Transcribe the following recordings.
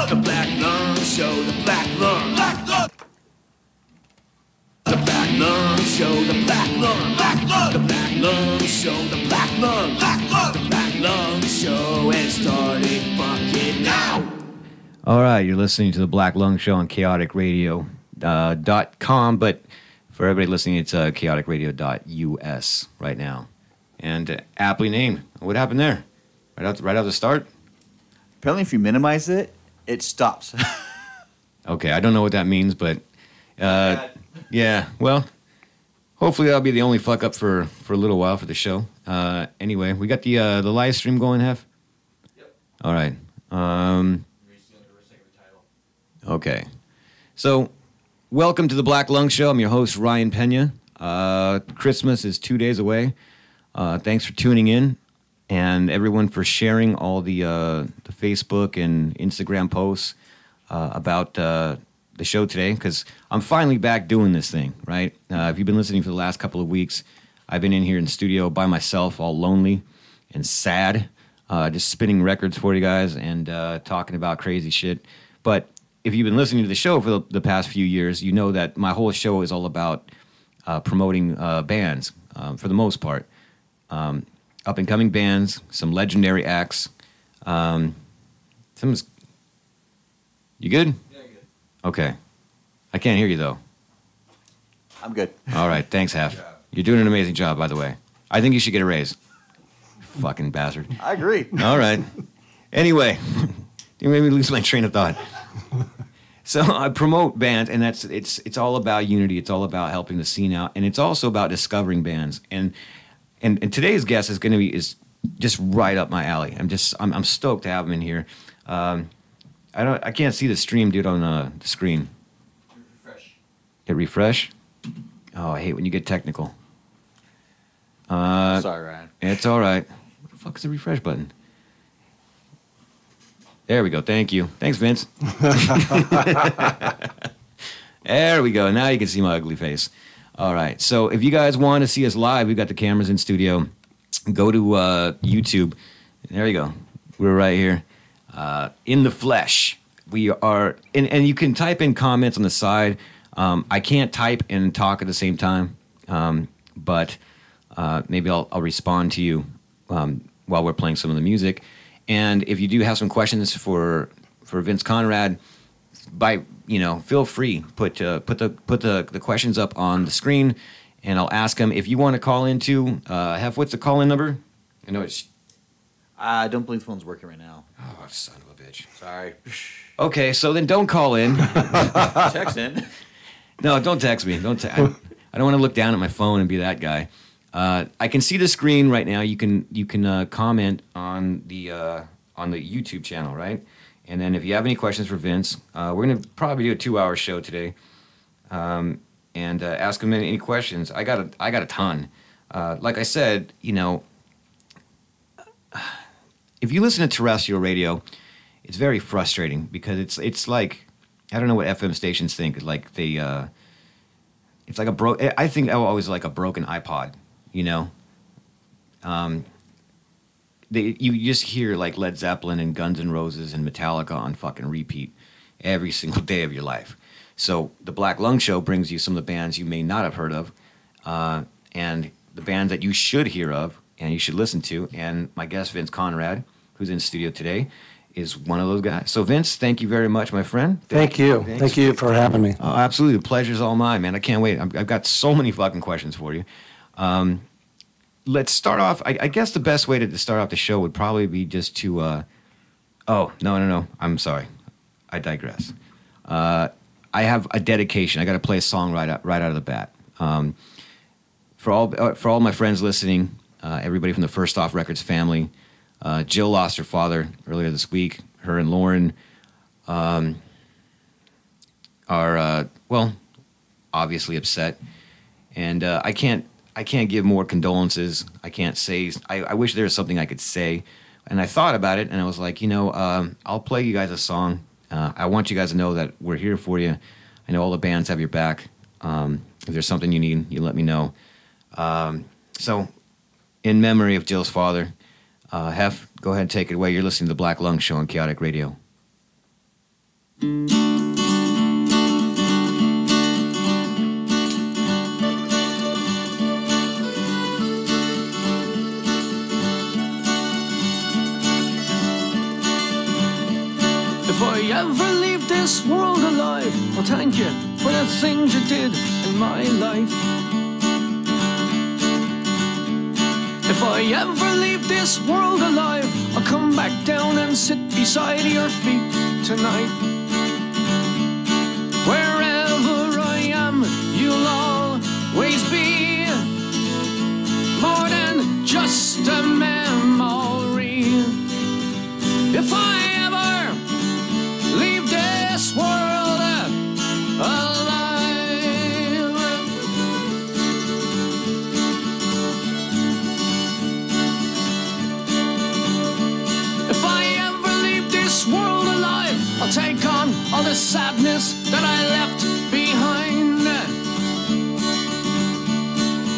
The Black Lung Show, the Black Lung. Black Lung. The Black Lung Show, the Black Lung. Black Lung. The Black Lung Show, the Black Lung. Black Lung. The Black Lung Show is starting fucking now. All right, you're listening to the Black Lung Show on kaoticradio.com, but for everybody listening, it's kaoticradio.us right now. And aptly named. What happened there? Right out the start? Apparently, if you minimize it, it stops. Okay, I don't know what that means, but yeah, well, hopefully that'll be the only fuck up for a little while for the show. Anyway, we got the live stream going, Hef? Yep. All right. Okay. So, welcome to the Black Lung Show. I'm your host, Ryan Pena. Christmas is 2 days away. Thanks for tuning in, and everyone for sharing all the Facebook and Instagram posts about the show today, because I'm finally back doing this thing, right? If you've been listening for the last couple of weeks, I've been in here in the studio by myself, all lonely and sad, just spinning records for you guys and talking about crazy shit. But if you've been listening to the show for the past few years, you know that my whole show is all about promoting bands, for the most part. Up-and-coming bands, some legendary acts. You good? Yeah, good. Okay. I can't hear you, though. I'm good. All right, thanks, Haf. You're doing an amazing job, by the way. I think you should get a raise. Fucking bastard. I agree. All right. Anyway, you made me lose my train of thought. So I promote bands, and it's all about unity. It's all about helping the scene out, and it's also about discovering bands. And today's guest is just right up my alley. I'm stoked to have him in here. I can't see the stream, dude, on the screen. Refresh. Hit refresh. Oh, I hate when you get technical. Sorry, Ryan. It's all right. What the fuck is the refresh button? There we go. Thank you. Thanks, Vince. There we go. Now you can see my ugly face. All right. So if you guys want to see us live, we've got the cameras in studio. Go to YouTube. There you go. We're right here. In the flesh. We are, and you can type in comments on the side. I can't type and talk at the same time, but maybe I'll respond to you while we're playing some of the music. And if you do have some questions for Vince Conrad, feel free put the questions up on the screen, and I'll ask him. If you want to call in too, what's the call in number? I know it's. I don't believe the phone's working right now. Oh, son of a bitch! Sorry. Okay, so then don't call in. Text in. No, don't text me. I don't want to look down at my phone and be that guy. I can see the screen right now. You can comment on the YouTube channel, right? And then if you have any questions for Vince, we're gonna probably do a 2-hour show today, and ask him any questions. I got a ton. Like I said, if you listen to terrestrial radio, it's very frustrating because it's like, I don't know what FM stations think. Like they, it's like I think always like a broken iPod. You just hear like Led Zeppelin and Guns N' Roses and Metallica on fucking repeat every single day of your life. So the Black Lung Show brings you some of the bands you may not have heard of, and the bands that you should hear of and you should listen to. And my guest, Vince Conrad, who's in the studio today, is one of those guys. So Vince, thank you very much, my friend. Thank you. Thank you for having me. Oh, absolutely. The pleasure's all mine, man. I can't wait. I've got so many fucking questions for you. Let's start off. I guess the best way to start off the show would probably be just to. No. I'm sorry. I digress. I have a dedication. I got to play a song right out of the bat. For all my friends listening, everybody from the First Off Records family. Jill lost her father earlier this week. Her and Lauren are obviously upset, and I can't give more condolences. I can't say. I wish there was something I could say, and I thought about it, and I was like, I'll play you guys a song. I want you guys to know that we're here for you. I know all the bands have your back. If there's something you need, you let me know. So, in memory of Jill's father, Hef, go ahead and take it away. You're listening to the Black Lung Show on Kaotic Radio. If I ever leave this world alive, I'll thank you for the things you did in my life. If I ever leave this world alive, I'll come back down and sit beside your feet tonight. Wherever I am, you'll always be more than just a memory. If I ever leave this world alive, if I ever leave this world alive, I'll take on all the sadness that I left behind.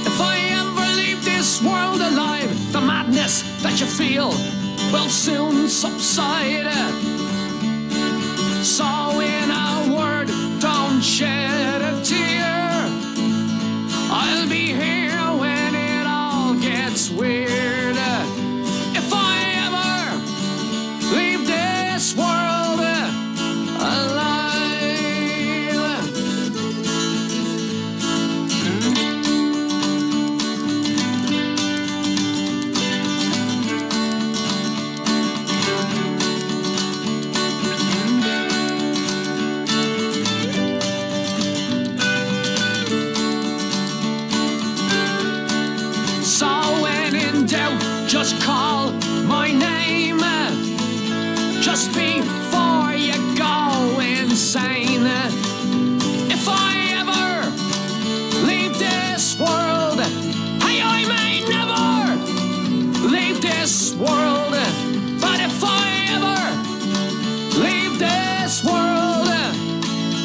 If I ever leave this world alive, the madness that you feel will soon subside. So in a word, don't shed a tear. I'll be here when it all gets weird. If I ever leave this world alive. Just call my name just before you go insane. If I ever leave this world, hey, I may never leave this world, but if I ever leave this world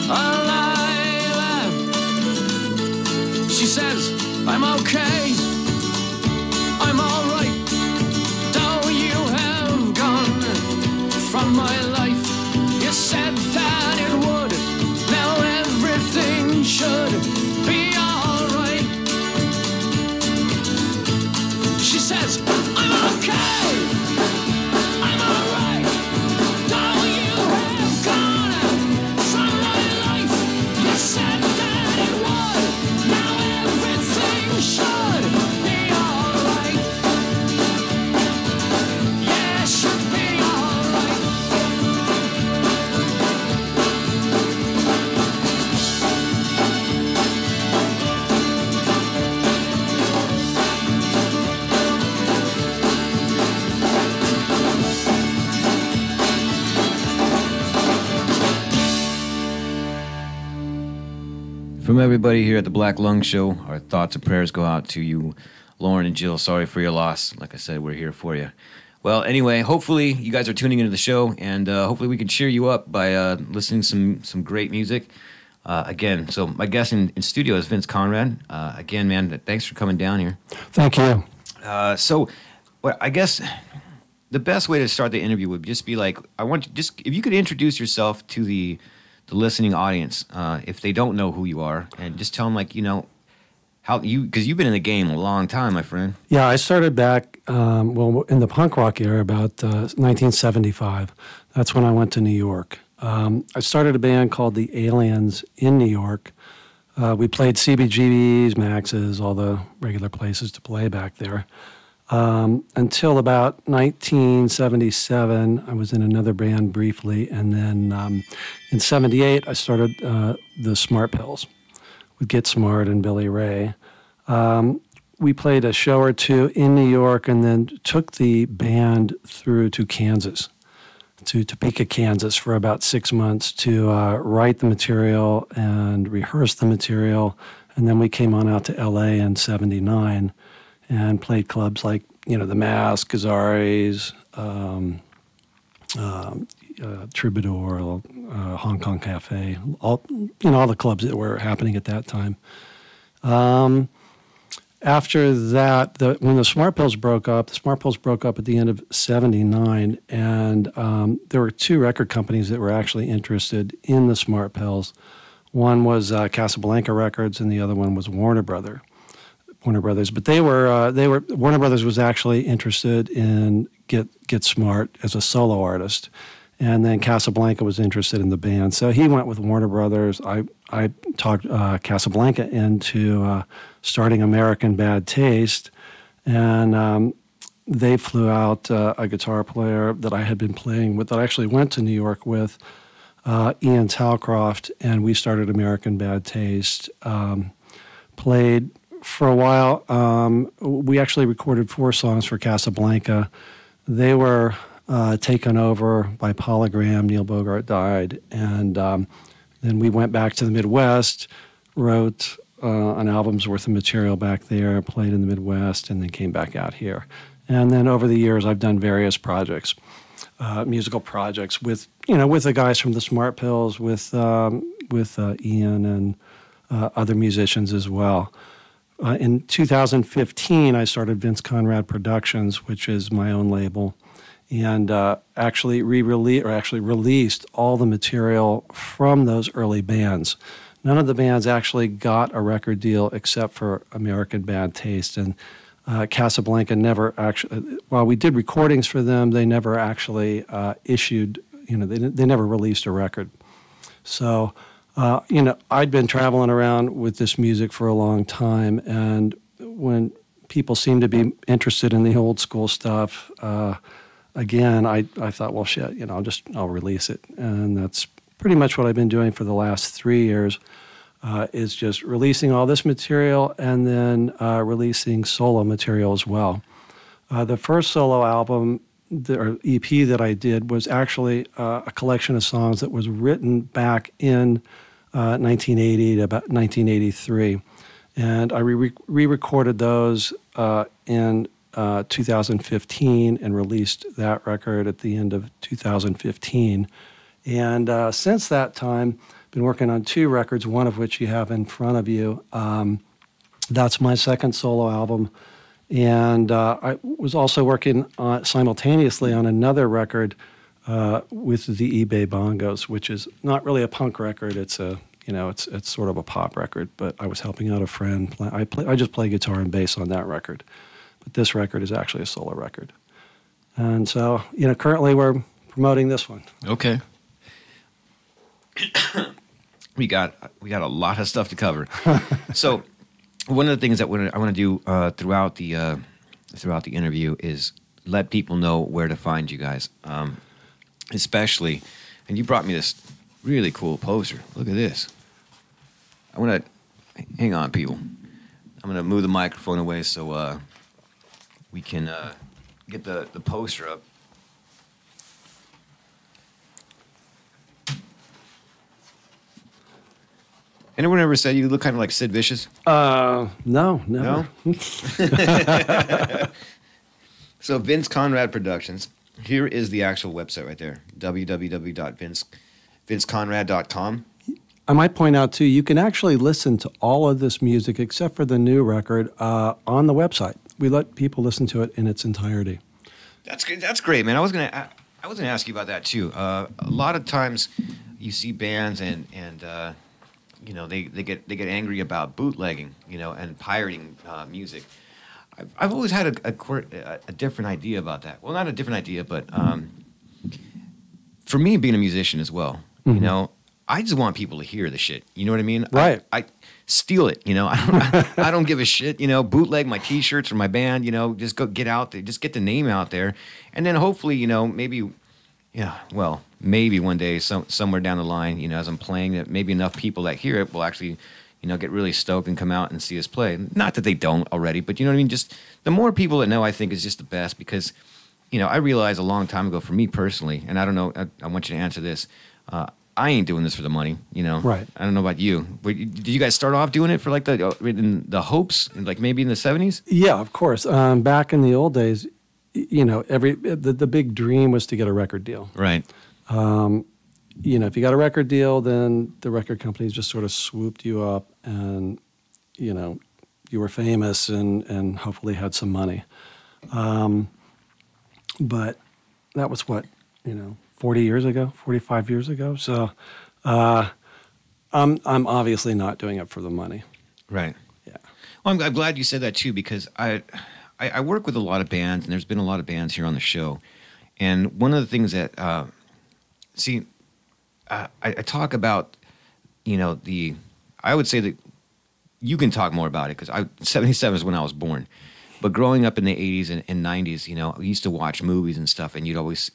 alive, she says, I'm okay, I'm all right. From my life, you said that it would. Now everything should be alright. She says, I'm okay, I'm alright. Though you have gone from my life, you said that it would. Now everything should be alright. Yeah, should be alright. From everybody here at the Black Lung Show, our thoughts and prayers go out to you, Lauren and Jill. Sorry for your loss. Like I said, we're here for you. Well, anyway, hopefully you guys are tuning into the show, and hopefully we can cheer you up by listening to some great music. Again, so my guest in studio is Vince Conrad. Again, man, thanks for coming down here. Thank you. So I guess the best way to start the interview would just be like, I want you just, if you could introduce yourself to the listening audience, if they don't know who you are, and just tell them, like, you know, how you, because you've been in the game a long time, my friend. Yeah, I started back, in the punk rock era about 1975. That's when I went to New York. I started a band called the Aliens in New York. We played CBGBs, Max's, all the regular places to play back there. Until about 1977, I was in another band briefly, and then in 78, I started the Smart Pills with Get Smart and Billy Ray. We played a show or two in New York, and then took the band through to Kansas, to Topeka, Kansas, for about 6 months to write the material and rehearse the material, and then we came on out to L.A. in 79. And played clubs like, you know, the Mask, Gazaris, Troubadour, Hong Kong Cafe, all the clubs that were happening at that time. after that, when the Smart Pills broke up at the end of '79, and there were two record companies that were actually interested in the Smart Pills. One was Casablanca Records, and the other one was Warner Brothers. But Warner Brothers was actually interested in Get Smart as a solo artist, and then Casablanca was interested in the band. So he went with Warner Brothers. I talked Casablanca into starting American Bad Taste, and they flew out a guitar player that I had been playing with, that I actually went to New York with, Ian Talcroft, and we started American Bad Taste. Played for a while. We actually recorded 4 songs for Casablanca. They were taken over by Polygram. Neil Bogart died, and then we went back to the Midwest, wrote an album's worth of material back there, played in the Midwest, and then came back out here. And then over the years, I've done various projects. Musical projects with the guys from the Smart Pills, with Ian and other musicians as well. In 2015, I started Vince Conrad Productions, which is my own label, and actually released all the material from those early bands. None of the bands actually got a record deal except for American Bad Taste, and Casablanca never actually, while we did recordings for them, they never actually issued, they never released a record. So, I'd been traveling around with this music for a long time, and when people seem to be interested in the old school stuff, again, I thought, well, shit, I'll release it. And that's pretty much what I've been doing for the last 3 years. Is just releasing all this material and then releasing solo material as well. The first solo album or EP that I did was actually a collection of songs that was written back in 1980 to about 1983. And I re-recorded those in 2015 and released that record at the end of 2015. And since that time, been working on 2 records, one of which you have in front of you. That's my second solo album. And I was also working simultaneously on another record with the eBay Bongos, which is not really a punk record. It's it's sort of a pop record, but I was helping out a friend. I just play guitar and bass on that record. But this record is actually a solo record. And so, currently we're promoting this one. Okay. We got a lot of stuff to cover. So one of the things that I want to do throughout the interview is let people know where to find you guys, especially. And you brought me this really cool poster. Look at this. I want to hang on, people. I'm going to move the microphone away so we can get the poster up. Anyone ever said you look kind of like Sid Vicious? No, never. No? So Vince Conrad Productions. Here is the actual website right there. www.vinceconrad.com. I might point out, too, you can actually listen to all of this music, except for the new record, on the website. We let people listen to it in its entirety. That's great, man. I was gonna ask you about that, too. A lot of times you see bands and they get angry about bootlegging, and pirating music. I've always had a different idea about that. Well, not a different idea, but for me, being a musician as well, mm-hmm. I just want people to hear the shit. You know what I mean? Right. I steal it. I don't give a shit. Bootleg my T-shirts for my band. Just get out there, just get the name out there, and then hopefully, maybe. Yeah, well, maybe one day, somewhere down the line, as I'm playing, that maybe enough people that hear it will actually, get really stoked and come out and see us play. Not that they don't already, but you know what I mean? Just the more people that know, I think, is just the best because, I realized a long time ago, for me personally, and I don't know, I want you to answer this, I ain't doing this for the money, Right. I don't know about you. Did you guys start off doing it for like in the hopes, like maybe in the 70s? Yeah, of course. Back in the old days, the big dream was to get a record deal. Right. If you got a record deal, then the record companies just sort of swooped you up and, you you were famous and hopefully had some money. But that was 40 years ago, 45 years ago. So I'm obviously not doing it for the money. Right. Yeah. Well, I'm glad you said that too, because I work with a lot of bands, and there's been a lot of bands here on the show. And one of the things that, I talk about, I would say that you can talk more about it, because 77 is when I was born. But growing up in the 80s and 90s, we used to watch movies and stuff, and you always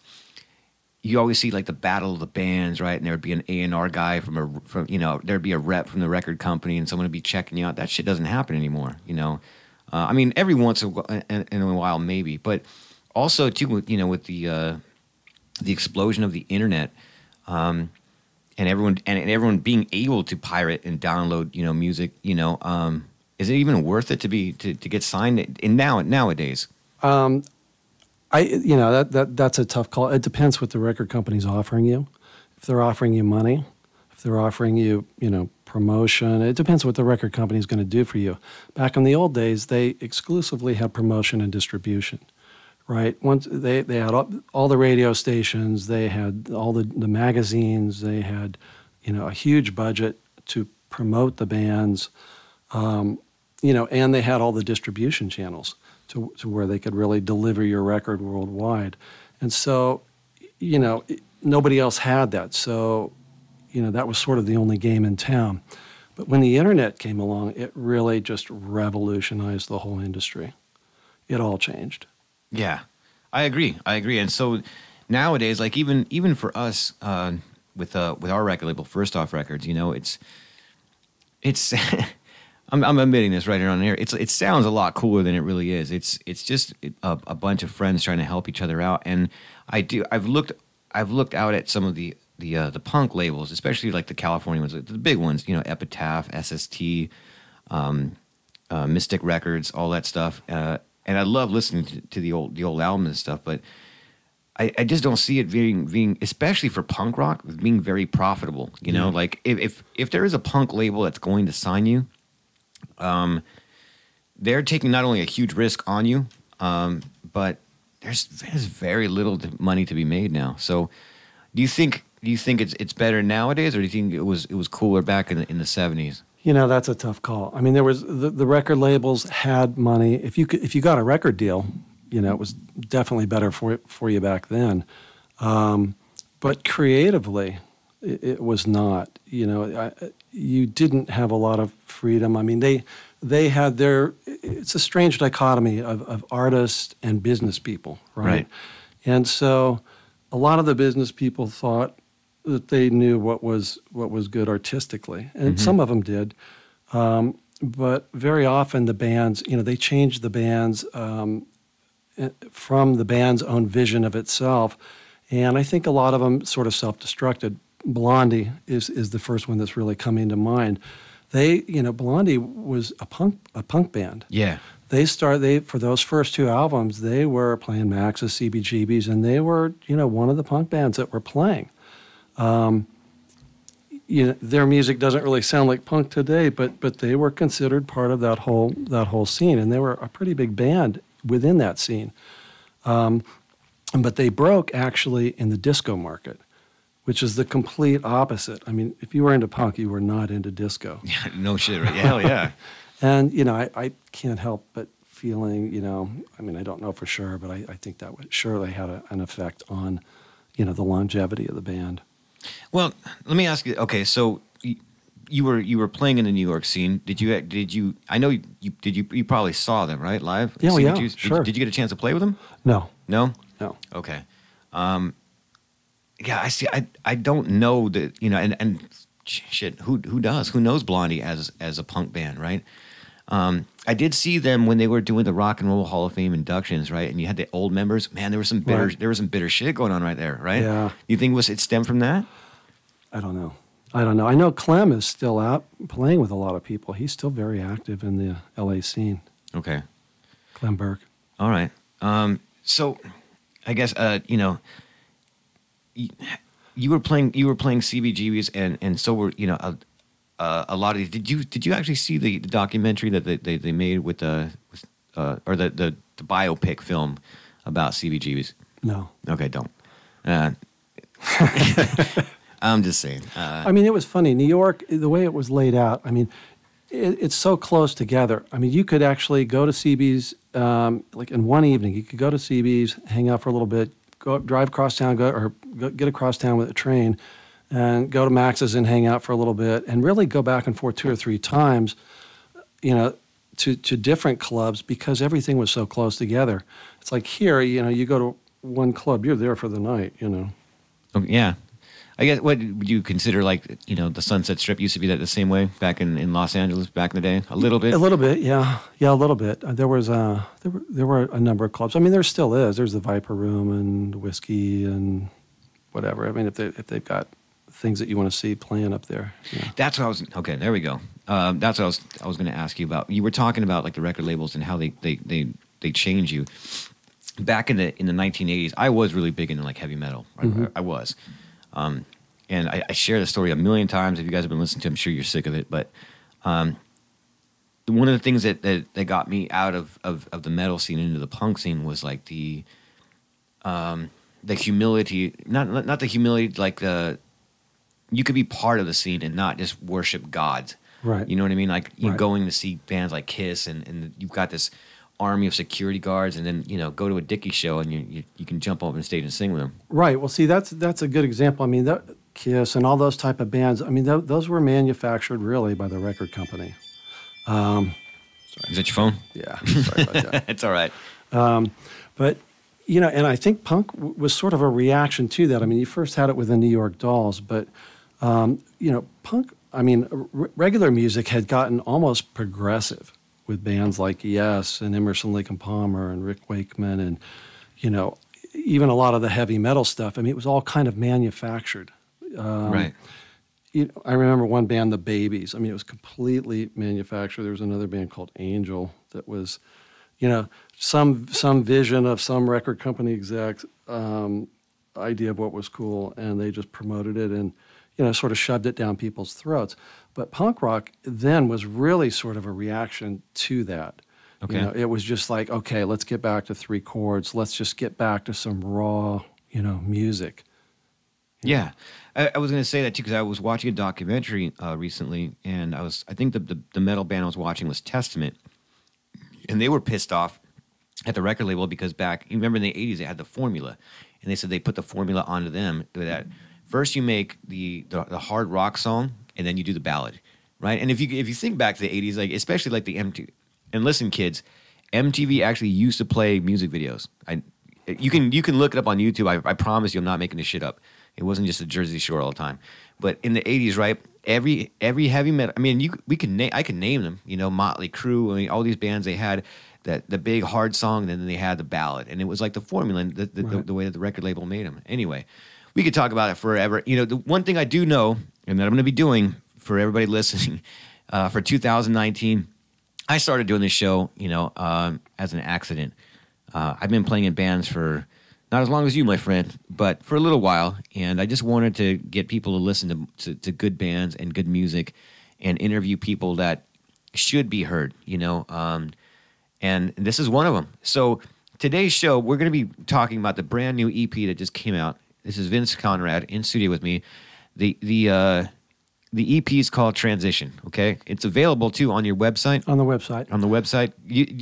see like the battle of the bands, right? And there would be an A&R guy there'd be a rep from the record company, and someone would be checking you out. That shit doesn't happen anymore, every once in a while maybe, but also too, with the explosion of the internet, and everyone being able to pirate and download, music, is it even worth it to get signed nowadays? That's a tough call. It depends what the record company's offering you. If they're offering you money, if they're offering you, promotion, it depends what the record company's going to do for you. Back in the old days, they exclusively had promotion and distribution, right? Once they had all the radio stations, they had all the magazines, they had, a huge budget to promote the bands, and they had all the distribution channels to where they could really deliver your record worldwide. And so, nobody else had that. So, that was sort of the only game in town. But when the internet came along, it really just revolutionized the whole industry. It all changed. Yeah, I agree. And so nowadays, like even for us, with our record label, First Off Records, it's I'm admitting this right here on air. It sounds a lot cooler than it really is. It's just a bunch of friends trying to help each other out. And I've looked out at some of the punk labels, especially like the California ones, the big ones. Epitaph, SST, Mystic Records, all that stuff. And I love listening to the old albums and stuff, but I just don't see it being, especially for punk rock, being very profitable. Like if there is a punk label that's going to sign you, they're taking not only a huge risk on you, but there's very little money to be made now. So, do you think it's better nowadays, or do you think it was cooler back in the 70s? That's a tough call. I mean, there was the record labels had money. If you got a record deal, it was definitely better for you back then. But creatively, it was not. You didn't have a lot of freedom. I mean, they had it's a strange dichotomy of artists and business people, right? And so a lot of the business people thought that they knew what was good artistically, and some of them did. But very often the bands, they changed the bands from the band's own vision of itself, and I think a lot of them sort of self-destructed. Blondie is the first one that's really coming to mind. Blondie was a punk band. Yeah. They for those first two albums, they were playing Max's, CBGB's, and they were, one of the punk bands that were playing. Their music doesn't really sound like punk today, but they were considered part of that whole scene, and they were a pretty big band within that scene. But they broke actually in the disco market, which is the complete opposite. I mean, if you were into punk, you were not into disco. Yeah, no shit, right? Yeah, hell yeah. And, I can't help but feeling, I don't know for sure, but I think that surely had an effect on, the longevity of the band. Well, let me ask you, okay, so you were playing in the New York scene. Did you, I know you probably saw them, right, live? Yeah, sure. Did you get a chance to play with them? No. No? No. Okay. Yeah, I see. I don't know that, and shit, who does? Who knows Blondie as a punk band, right? I did see them when they were doing the Rock and Roll Hall of Fame inductions, right? And you had the old members. Man, there was some bitter shit going on right there, right? Yeah. You think it stemmed from that? I don't know. I know Clem is still out playing with a lot of people. He's still very active in the LA scene. Okay. Clem Burke. All right. So I guess you were playing CBGBs, and so were a lot of these. Did you actually see the documentary that they made with the biopic film about CBGBs? No. Okay, don't. I'm just saying. I mean, it was funny. New York, the way it was laid out, I mean, it's so close together. I mean, you could actually go to CB's, like in one evening, you could go to CB's, hang out for a little bit, drive across town, get across town with a train, and go to Max's and hang out for a little bit, and really go back and forth 2 or 3 times, to different clubs because everything was so close together. It's like here, you go to one club, you're there for the night, Oh, yeah. I guess, what would you consider, like, the Sunset Strip used to be that the same way back in Los Angeles back in the day? A little bit? A little bit, yeah. Yeah, a little bit. There were a number of clubs. I mean, there still is. There's the Viper Room and Whiskey and whatever. I mean, if they've got things that you want to see playing up there. Yeah. That's what I was, okay, there we go. That's what I was going to ask you about. You were talking about, like, the record labels and how they change you. Back in the 1980s, I was really big into, like, heavy metal. Mm-hmm. I was. And I share the story a million times. If you guys have been listening to it, I'm sure you're sick of it. But one of the things that got me out of the metal scene into the punk scene was, like, the humility. Not the humility, like you could be part of the scene and not just worship gods. Right. You know what I mean? Like, you're right. going to see bands like Kiss, and you've got this army of security guards, and then go to a Dickie show and you can jump up on stage and sing with them. Right. Well, see, that's a good example. I mean, Kiss and all those type of bands. I mean, those were manufactured really by the record company. Sorry. Is that your phone? Yeah. Sorry about that. It's all right. But and I think punk was sort of a reaction to that. I mean, you first had it with the New York Dolls, but punk. I mean, regular music had gotten almost progressive with bands like Yes and Emerson, Lake and Palmer and Rick Wakeman and, even a lot of the heavy metal stuff. I mean, it was all kind of manufactured. Right. I remember one band, The Babies. I mean, it was completely manufactured. There was another band called Angel that was, some vision of some record company exec's idea of what was cool, and they just promoted it and, sort of shoved it down people's throats. But punk rock then was really sort of a reaction to that. Okay. It was just like, okay, let's get back to 3 chords. Let's just get back to some raw, music. Yeah. I was going to say that too, because I was watching a documentary recently, and I think the metal band I was watching was Testament, and they were pissed off at the record label because you remember in the 80s they had the formula, and they said they put the formula onto them that first you make the hard rock song, and then you do the ballad, right? And if you think back to the 80s, like especially like the MTV, and listen, kids, MTV actually used to play music videos. You can look it up on YouTube. I promise you, I'm not making this shit up. It wasn't just the Jersey Shore all the time. But in the 80s, right, every heavy metal, I mean, I can name them, Motley Crue, I mean, all these bands, they had the big hard song, and then they had the ballad. And it was like the formula, and the way that the record label made them. Anyway, we could talk about it forever. The one thing I do know, and that I'm going to be doing for everybody listening, for 2019, I started doing this show, as an accident. I've been playing in bands for not as long as you, my friend, but for a little while, and I just wanted to get people to listen to good bands and good music and interview people that should be heard, and this is one of them. So today's show, we're going to be talking about the brand new EP that just came out. This is Vince Conrad in studio with me. The EP is called Transition, okay? It's available, too, on your website? On the website. On the website?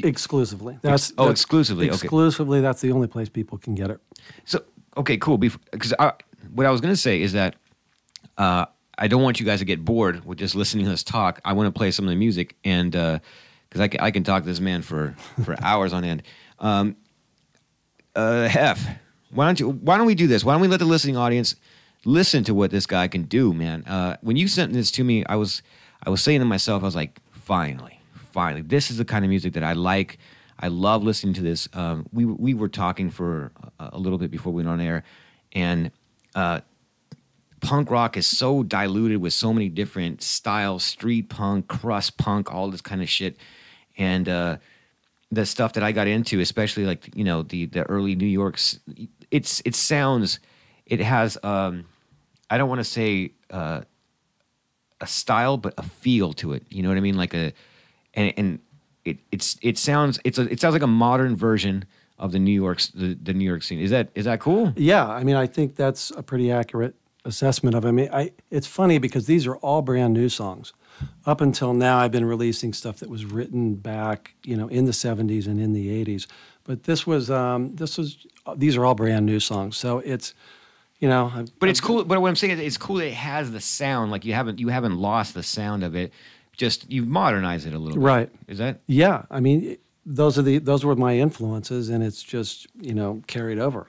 Exclusively. Exclusively, okay. Exclusively, that's the only place people can get it. So, okay, cool. Because what I was going to say is that I don't want you guys to get bored with just listening to us talk. I want to play some of the music, and because I can talk to this man for hours on end. Hef, why don't we do this? Why don't we let the listening audience listen to what this guy can do, man? When you sent this to me, I was saying to myself, I was like, finally, this is the kind of music that I like. I love listening to this. We were talking for a little bit before we went on air, and punk rock is so diluted with so many different styles: street punk, crust punk, all this kind of shit. And the stuff that I got into, especially like the early New York's, it sounds, it has I don't want to say a style, but a feel to it. You know what I mean? Like and it sounds like a modern version of the New York scene. Is that cool? Yeah, I mean, I think that's a pretty accurate assessment of it. I mean, it's funny because these are all brand new songs. Up until now, I've been releasing stuff that was written back, in the 70s and in the 80s. But these are all brand new songs. So it's, But it's cool. But what I'm saying is, it's cool that it has the sound. Like you haven't lost the sound of it. Just you've modernized it a little bit. Right. Is that? Yeah. I mean, those were my influences, and it's just carried over.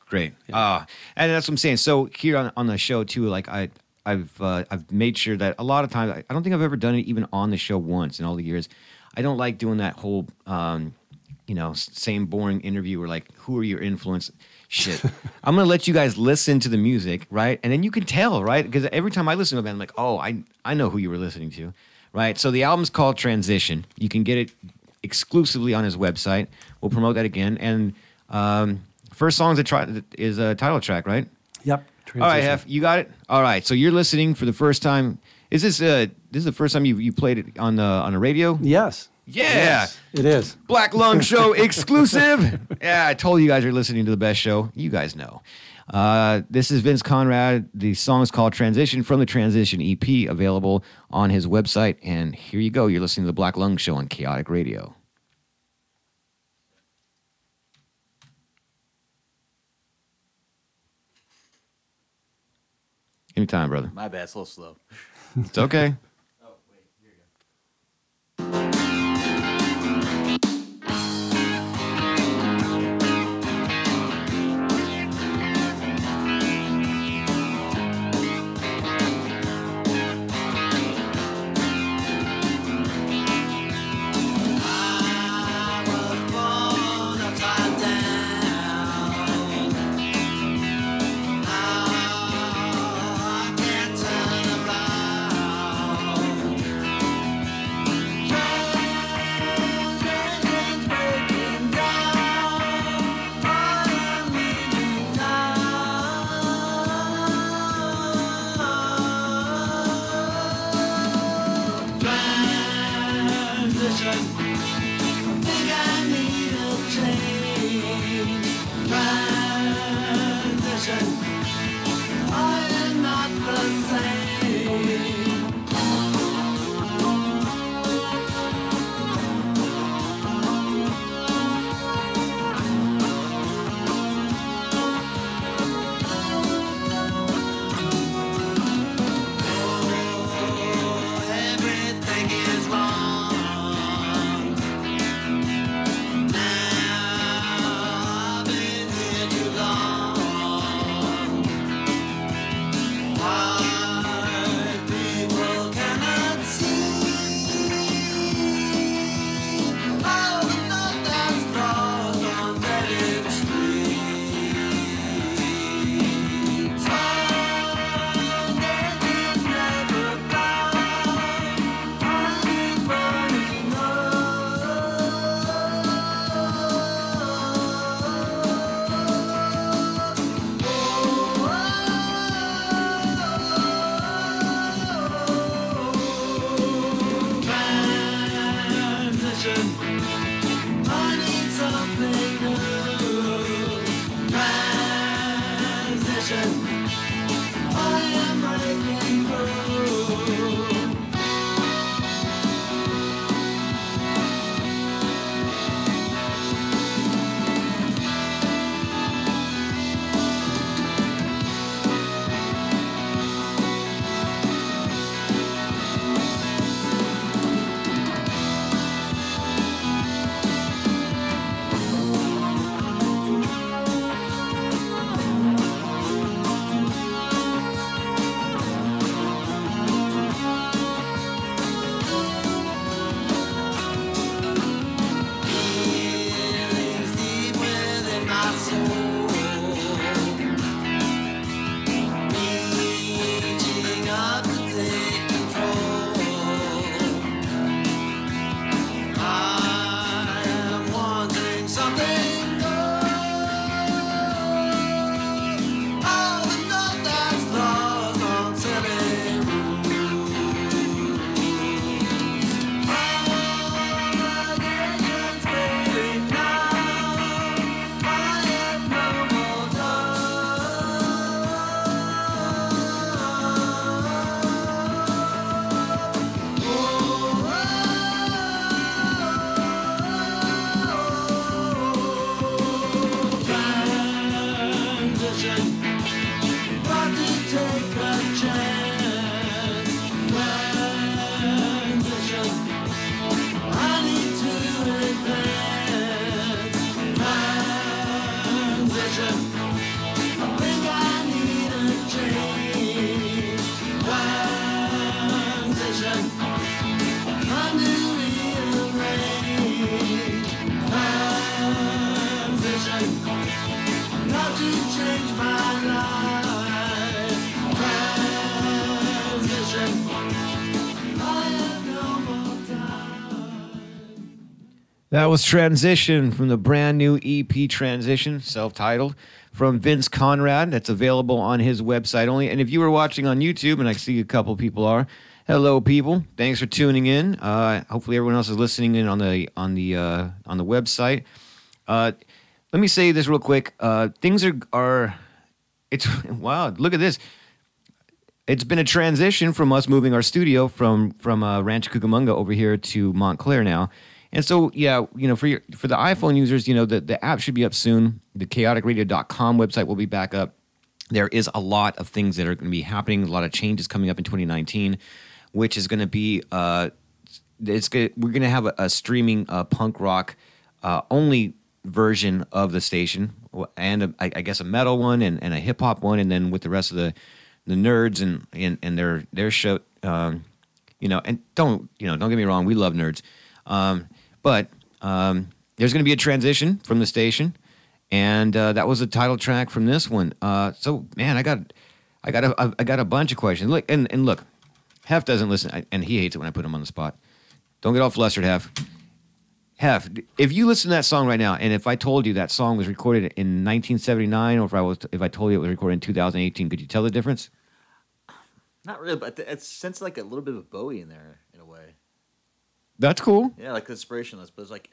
Great. And that's what I'm saying. So here on the show too, like I've made sure that a lot of times I don't think I've ever done it even on the show once in all the years. I don't like doing that whole same boring interview where like, who are your influences? Shit. I'm going to let you guys listen to the music, right? And then you can tell, right? Because every time I listen to a band, I'm like, oh, I know who you were listening to, right? So the album's called Transition. You can get it exclusively on his website. We'll promote that again. And first song is a title track, right? Yep. Transition. All right, Hef, you got it? All right, so you're listening for the first time. Is this the first time you played it on the radio? Yes. Yeah. Yes, it is. Black Lung Show exclusive. Yeah, I told you guys you're listening to the best show. You guys know. This is Vince Conrad. The song is called Transition from the Transition EP, available on his website. And here you go. You're listening to the Black Lung Show on Kaotic Radio. Anytime, brother. My bad, it's a little slow. It's okay. Oh, wait, here you go. That was Transition from the brand new EP Transition, self-titled, from Vince Conrad. That's available on his website only. And if you were watching on YouTube, and I see a couple people are, hello, people. Thanks for tuning in. Hopefully, everyone else is listening in on the website. Let me say this real quick. Things are. It's wow. Look at this. It's been a transition from us moving our studio from Rancho Cucamonga over here to Montclair now. And so, yeah, for the iPhone users, the app should be up soon. The kaoticradio.com website will be back up. There is a lot of things that are going to be happening, a lot of changes coming up in 2019, which is going to be we're going to have a streaming punk rock only version of the station, and I guess a metal one and a hip hop one, and then with the rest of the nerds and their show, and don't get me wrong, we love nerds. But there's going to be a transition from the station, and that was the title track from this one. So man, I got a bunch of questions. Look, and look, Hef doesn't listen, and he hates it when I put him on the spot. Don't get all flustered, Hef. Hef, if you listen to that song right now, and if I told you that song was recorded in 1979, or if I told you it was recorded in 2018, could you tell the difference? Not really, but it sense like a little bit of Bowie in there in a way. That's cool. Yeah, like inspirationless, but it's like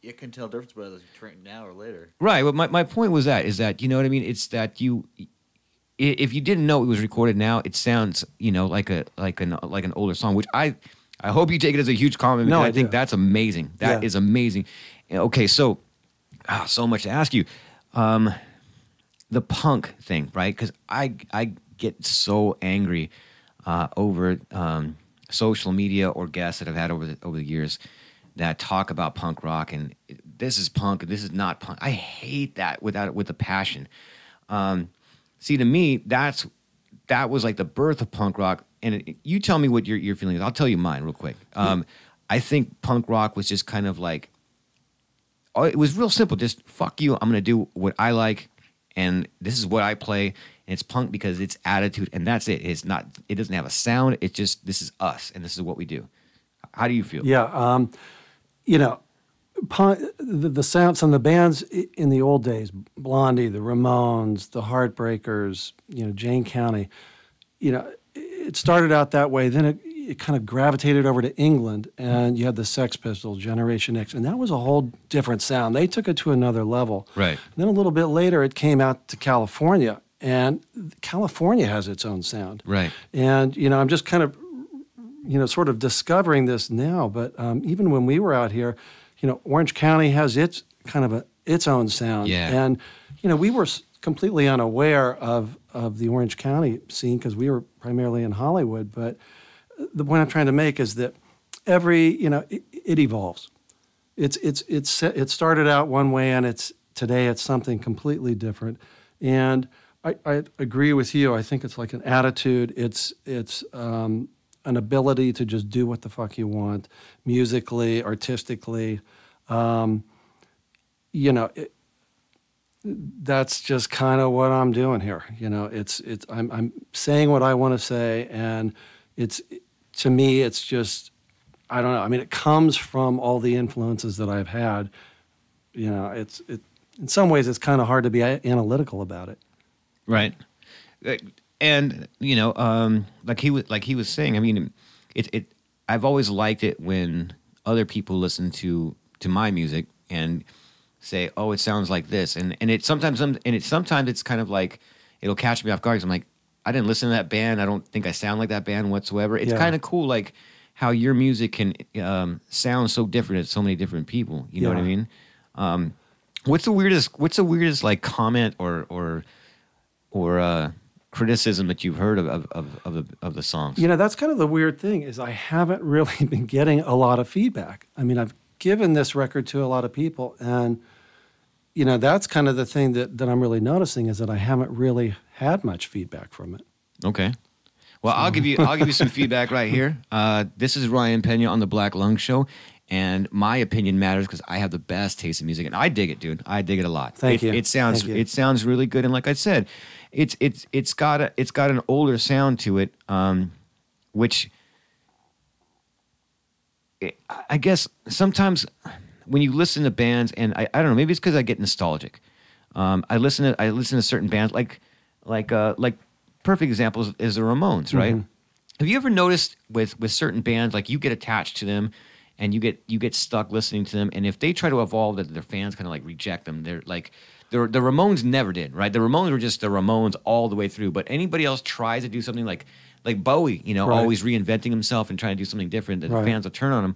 you can tell the difference whether it's now or later. Right. Well, my point was that you know what I mean. It's that if you didn't know it was recorded now, it sounds like an older song, which I hope you take it as a huge compliment. No, I think that's amazing. That is amazing. Okay, so so much to ask you. The punk thing, right? Because I get so angry over social media or guests that I've had over the years that talk about punk rock and this is punk and this is not punk. I hate that with a passion. See, to me, that was like the birth of punk rock. And you tell me what your feeling is. I'll tell you mine real quick. I think punk rock was just kind of like, it was real simple. Just fuck you. I'm going to do what I like, and this is what I play. And it's punk because it's attitude, and that's it. It's not. It doesn't have a sound. It's just this is us, and this is what we do. How do you feel? Yeah, punk, the sounds on the bands in the old days, Blondie, the Ramones, the Heartbreakers, Jane County. It started out that way. Then it kind of gravitated over to England, and you had the Sex Pistols, Generation X, and that was a whole different sound. They took it to another level. Right. And then a little bit later, it came out to California. And California has its own sound. Right. And, I'm just kind of, sort of discovering this now. But even when we were out here, Orange County has its kind of its own sound. Yeah. And, we were completely unaware of the Orange County scene because we were primarily in Hollywood. But the point I'm trying to make is that it evolves. It started out one way, and today it's something completely different. And I agree with you. I think it's like an attitude. It's an ability to just do what the fuck you want, musically, artistically. That's just kind of what I'm doing here. I'm saying what I want to say, and to me, it's just, I don't know. I mean, it comes from all the influences that I've had. In some ways, it's kind of hard to be analytical about it. Right. And like he was saying, I mean, I've always liked it when other people listen to my music and say, "Oh, it sounds like this," and sometimes it's kind of like it'll catch me off guard. 'Cause I'm like, I didn't listen to that band. I don't think I sound like that band whatsoever. It's kind of cool, like how your music can sound so different to so many different people. You know what I mean? What's the weirdest like comment or criticism that you've heard of the songs? That's kind of the weird thing is I haven't really been getting a lot of feedback. I mean, I've given this record to a lot of people, and that's kind of the thing that I'm really noticing is that I haven't really had much feedback from it. Okay. Well, I'll give you some feedback right here. This is Ryan Pena on the Black Lung Show, and my opinion matters because I have the best taste in music, and I dig it, dude. I dig it a lot. Thank you. It sounds really good, and like I said, it's got an older sound to it, which I guess sometimes when you listen to bands, and I don't know, maybe it's because I get nostalgic. I listen to certain bands like perfect example is the Ramones, right? Mm-hmm. Have you ever noticed with certain bands, like you get attached to them and you get stuck listening to them, and if they try to evolve, that their fans kind of like reject them. They're like the Ramones never did, right? The Ramones were just the Ramones all the way through. But anybody else tries to do something like Bowie, Right. always reinventing himself and trying to do something different, that Right. the fans will turn on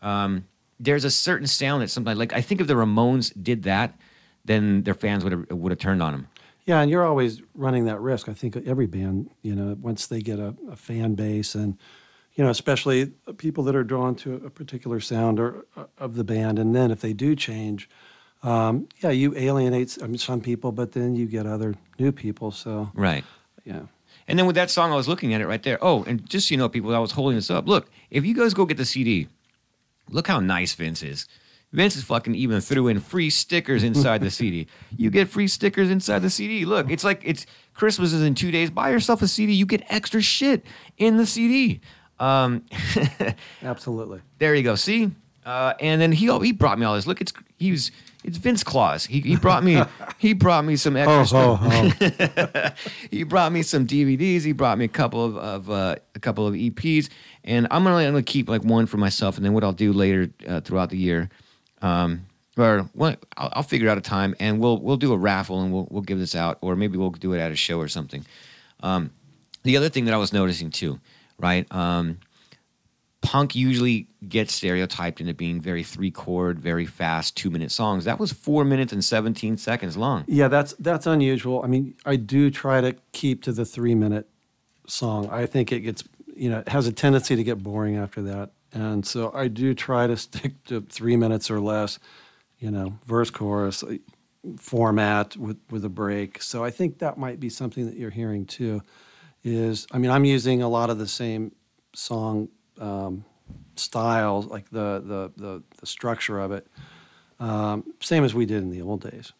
him. There's a certain sound that sometimes, like I think if the Ramones did that, then their fans would have turned on them. Yeah, and you're always running that risk. I think every band, once they get a fan base, and especially people that are drawn to a particular sound or of the band, and then if they do change, you alienate some people, but then you get other new people. So Right. yeah, And then with that song, I was looking at it right there. Oh, and just so you know, people, I was holding this up. Look, if you guys go get the CD, look how nice Vince is. Vince is fucking even threw in free stickers inside the CD. You get free stickers inside the CD. Look, it's Christmas is in 2 days. Buy yourself a CD. You get extra shit in the CD. absolutely. There you go. See, and then he brought me all this. Look, it's Vince Claus. He brought me some extra stuff. He brought me some DVDs. He brought me a couple of EPs, and I'm gonna keep like one for myself, and then what I'll do later throughout the year. I'll figure out a time, and we'll do a raffle, and we'll give this out, or maybe we'll do it at a show or something. The other thing that I was noticing too, right? Punk usually gets stereotyped into being very 3-chord, very fast, 2-minute songs. That was 4 minutes and 17 seconds long. Yeah, that's unusual. I mean, I do try to keep to the 3-minute song. I think it gets, it has a tendency to get boring after that. And so I do try to stick to 3 minutes or less, verse, chorus, format with a break. So I think that might be something that you're hearing too. I'm using a lot of the same song styles, like the structure of it, same as we did in the old days.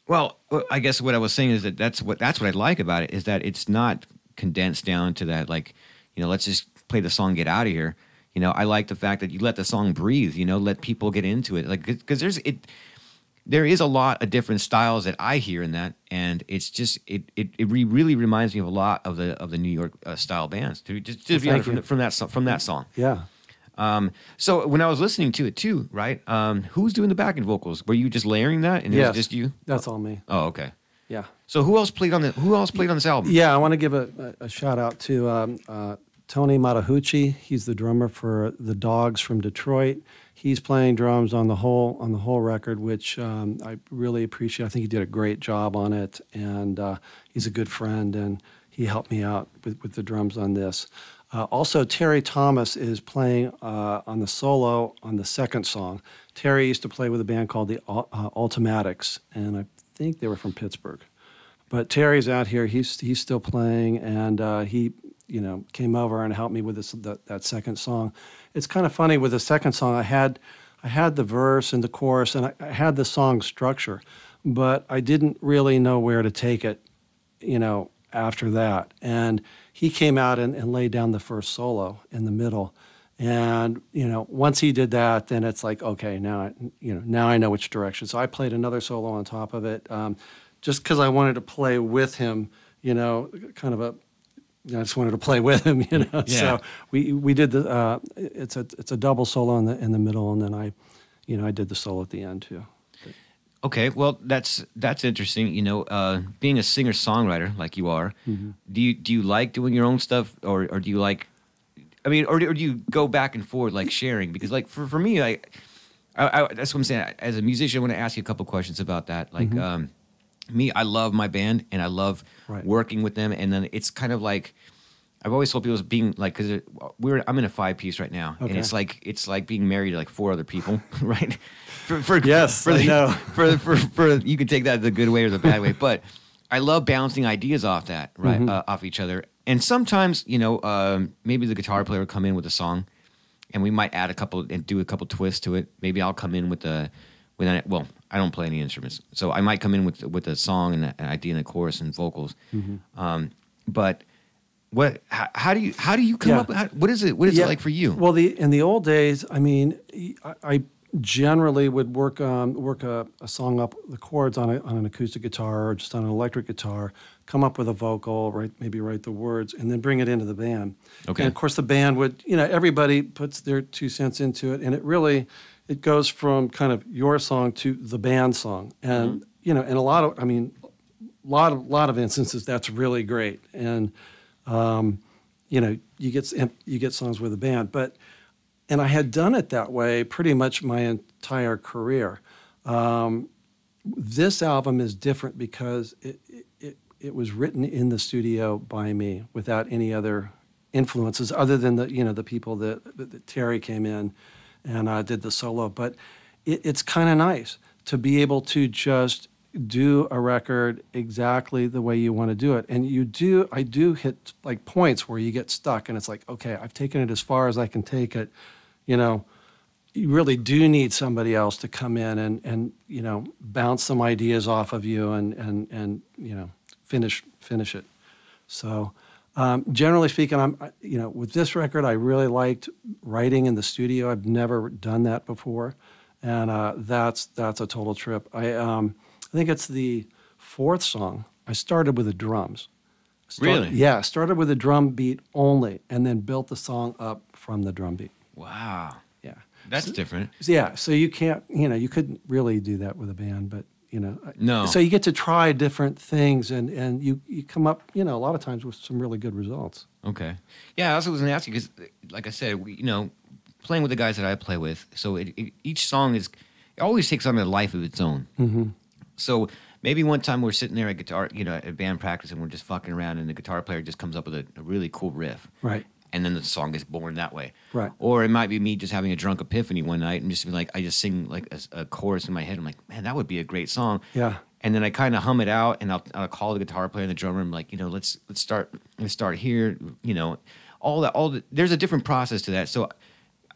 Well, I guess what I was saying is that's what I like about it, is that it's not condensed down to that, like, let's just play the song, get out of here. I like the fact that you let the song breathe, let people get into it. Like, because there is a lot of different styles that I hear in that, and it's just it really reminds me of a lot of the New York style bands. From that song. Yeah. So when I was listening to it too, right? Who's doing the backing vocals? Were you just layering that, and it was just you? That's all me. Oh, okay. Yeah. So who else played on this album? Yeah, I want to give a shout out to Tony Matahuchi. He's the drummer for the Dogs from Detroit. He's playing drums on the whole record, which I really appreciate. I think he did a great job on it, and he's a good friend, and he helped me out with the drums on this. Also, Terry Thomas is playing on the solo on the second song. Terry used to play with a band called the Ultimatics, and I think they were from Pittsburgh. But Terry's out here. He's still playing, and he came over and helped me with that second song. It's kind of funny with the second song. I had the verse and the chorus, and I had the song structure, but I didn't really know where to take it, after that. And he came out and laid down the first solo in the middle. And, once he did that, then it's like, okay, now I know which direction. So I played another solo on top of it, just because I wanted to play with him, kind of I just wanted to play with him, Yeah. So we did it's a double solo in the middle, and then I did the solo at the end too. Okay, well that's interesting. Being a singer-songwriter like you are, Mm-hmm. do you like doing your own stuff, or do you like? I mean, or do you go back and forth like sharing? Because like for me, I that's what I'm saying. As a musician, I want to ask you a couple questions about that. Like me, I love my band and I love working with them, and then it's kind of like I've always told people it's being like, because I'm in a 5-piece right now, and it's like being married to like 4 other people, right? Yes, I know. For you can take that the good way or the bad way, but I love bouncing ideas off that, right, off each other. And sometimes, maybe the guitar player will come in with a song, and we might add a couple and do a couple twists to it. Maybe I'll come in with well, I don't play any instruments, so I might come in with a song and an idea and a chorus and vocals. But how do you come up? What is it? What is it like for you? Well, in the old days, I mean, I generally would work a song up the chords on an acoustic guitar or just on an electric guitar, come up with a vocal, maybe write the words, and then bring it into the band. Okay. And of course the band would, everybody puts their 2 cents into it, and it goes from kind of your song to the band song. And in a lot of instances that's really great. And you get songs with a band, and I had done it that way pretty much my entire career. This album is different because it was written in the studio by me without any other influences other than the people that Terry came in and did the solo. But it's kind of nice to be able to just do a record exactly the way you want to do it. And I do hit like points where you get stuck and it's like, okay, I've taken it as far as I can take it. You really do need somebody else to come in and bounce some ideas off of you and finish it. So generally speaking, with this record, I really liked writing in the studio. I've never done that before. And that's a total trip. I think it's the 4th song. I started with the drums. Really? Yeah, started with a drum beat only, and then built the song up from the drum beat. Wow. Yeah. That's different. Yeah, so you can't, you couldn't really do that with a band, but, No. So you get to try different things, and you come up, a lot of times with some really good results. Okay. Yeah, I also was going to ask you, because, like I said, playing with the guys that I play with, so each song it always takes on a life of its own. Mm-hmm. So maybe one time we're sitting there at guitar, at band practice, and we're just fucking around, and the guitar player just comes up with a really cool riff. Right. And then the song gets born that way. Right. Or it might be me just having a drunk epiphany one night and just be like, I just sing like a chorus in my head. I'm like, man, that would be a great song. Yeah. And then I kind of hum it out, and I'll call the guitar player and the drummer. I'm like, let's start here. All that. There's a different process to that. So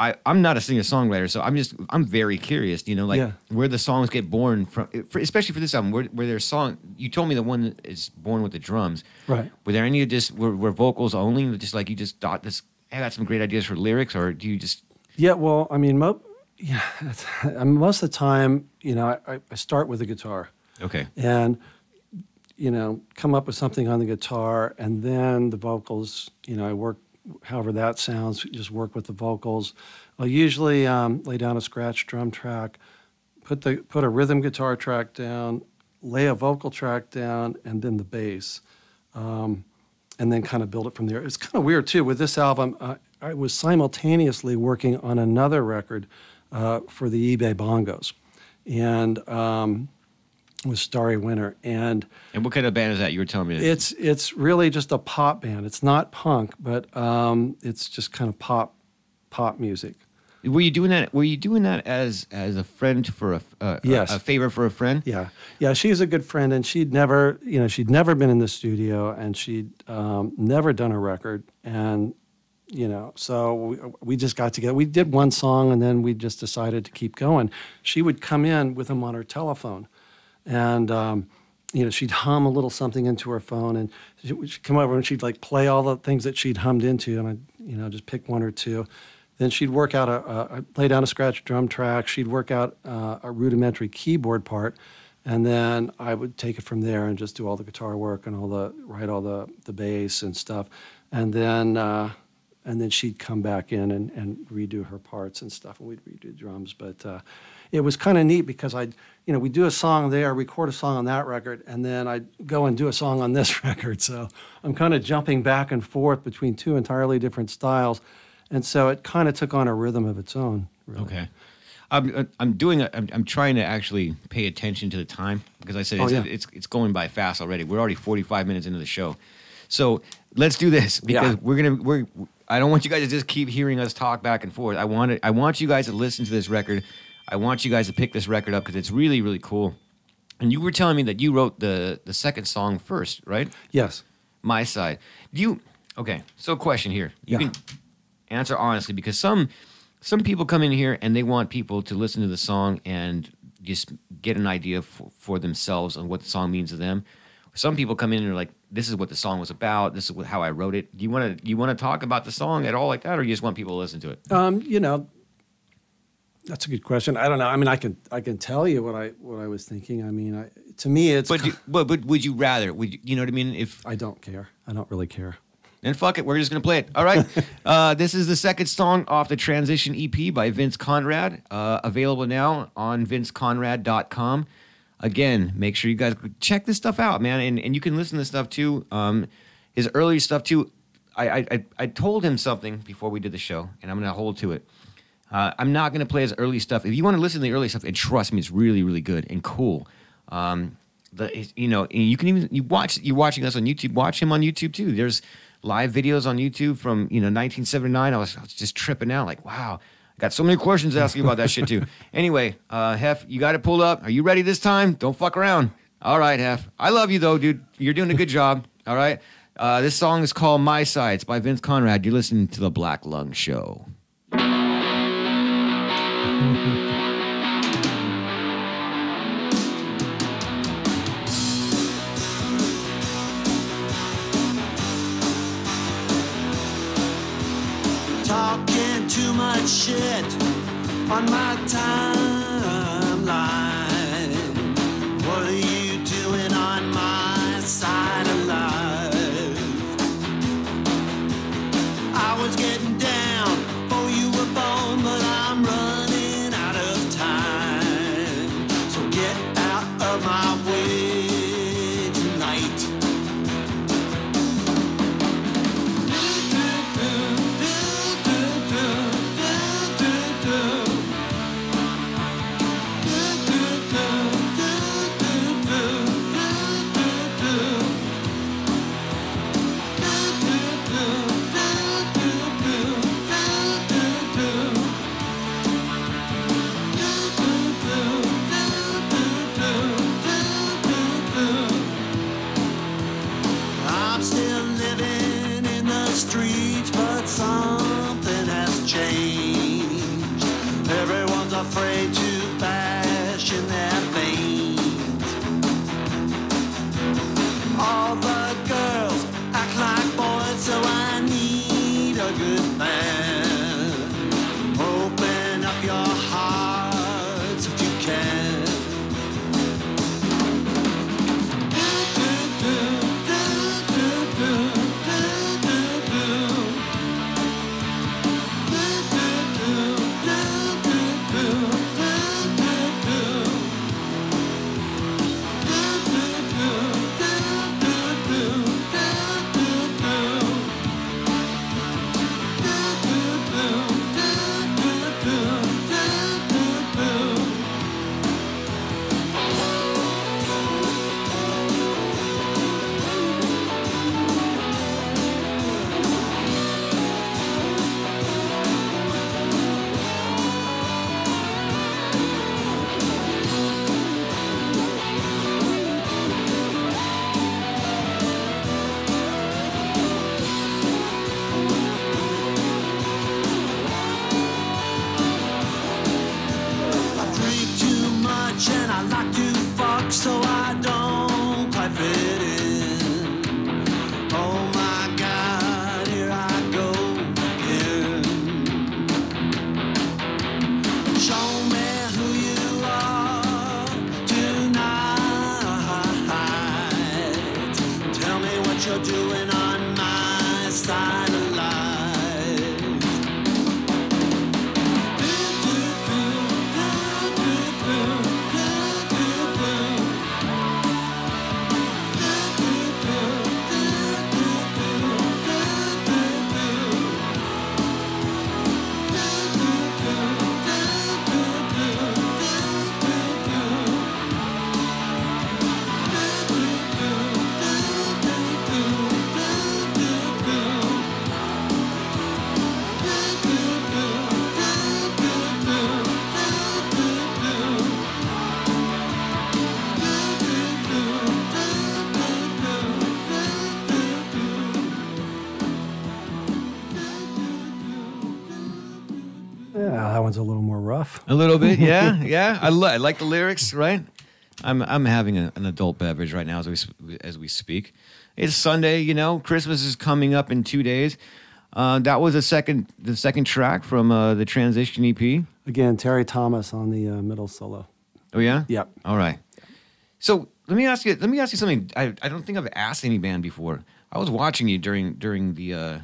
I'm not a singer-songwriter, so I'm very curious, where the songs get born from, especially for this album, where there's song. You told me the one that is born with the drums. Right. Were there any were vocals only? Just like you just thought this, I got some great ideas for lyrics, or do you just? Yeah, well, I mean, most of the time, I start with the guitar. Okay. And, come up with something on the guitar, and then the vocals, I work. However that sounds, just work with the vocals. I'll usually lay down a scratch drum track, put a rhythm guitar track down, lay a vocal track down, and then the bass, and then kind of build it from there. It's kind of weird too. With this album, I was simultaneously working on another record for the eBay Bongos, and with Starry Winter. And what kind of band is that? You were telling me. It's really just a pop band. It's not punk, but it's just kind of pop music. Were you doing that? Were you doing that as a friend for yes. a favor for a friend? Yeah. She's a good friend, and she'd never been in the studio, and she'd never done a record, and so we just got together. We did one song, and then we just decided to keep going. She would come in with him on her telephone. And, she'd hum a little something into her phone, and she'd come over and she'd like play all the things that she'd hummed into, and I'd, just pick one or two. Then she'd work out lay down a scratch drum track. She'd work out a rudimentary keyboard part, and then I would take it from there and just do all the guitar work and write all the bass and stuff. And then she'd come back in and redo her parts and stuff, and we'd redo drums. But it was kind of neat because we'd do a song there, record a song on that record, and then I'd go and do a song on this record. So I'm kind of jumping back and forth between two entirely different styles. And so it kind of took on a rhythm of its own. Really. Okay. I'm trying to actually pay attention to the time because I said it's going by fast already. We're already 45 minutes into the show. So let's do this because I don't want you guys to just keep hearing us talk back and forth. I want you guys to listen to this record. I want you guys to pick this record up because it's really, really cool. And you were telling me that you wrote the second song first, right? Yes. My Side. Okay, so question here. You can answer honestly because some people come in here and they want people to listen to the song and just get an idea for themselves on what the song means to them. Some people come in and are like, this is what the song was about. This is how I wrote it. Do you want to talk about the song at all like that, or you just want people to listen to it? That's a good question. I don't know. I mean, I can tell you what I was thinking. I mean, to me, it's. But would you rather? Would you know what I mean? If I don't care. I don't really care. then fuck it, we're just gonna play it. All right. This is the second song off the Transition EP by Vince Conrad. Available now on vinceconrad.com. Again, make sure you guys check this stuff out, man, and you can listen to this stuff too. His early stuff too. I told him something before we did the show, and I'm gonna hold to it. I'm not going to play his early stuff. If you want to listen to the early stuff, and trust me, it's really, really good and cool. You can even you're watching us on YouTube. Watch him on YouTube too. There's live videos on YouTube from 1979. I was just tripping out, like, wow, I got so many questions to ask you about that shit too. Anyway, Hef, you got it pulled up. Are you ready this time? Don't fuck around. All right, Hef. I love you though, dude. You're doing a good job. All right. This song is called My Side. It's by Vince Conrad. You're listening to the Black Lung Show. Talking too much shit on my timeline. What are you doing on my side of life? I was getting down before you were born, but I'm running out of time. So get out of my way tonight. I'm still living in the streets, but something has changed. Everyone's afraid to bash in their veins. All the girls act like boys, so I need a good man. Open up your hearts if you can. I drink too much and I like to fuck, so I don't quite fit in. Oh my God, here I go again. Show me who you are tonight. Tell me what you're doing on my side of life. Yeah, that one's a little more rough. A little bit, yeah, yeah. I like the lyrics, right? I'm having an adult beverage right now as we speak. It's Sunday, Christmas is coming up in 2 days. That was the second track from the Transition EP. Again, Terry Thomas on the middle solo. Oh yeah. Yep. All right. So let me ask you something. I don't think I've asked any band before. I was watching you during the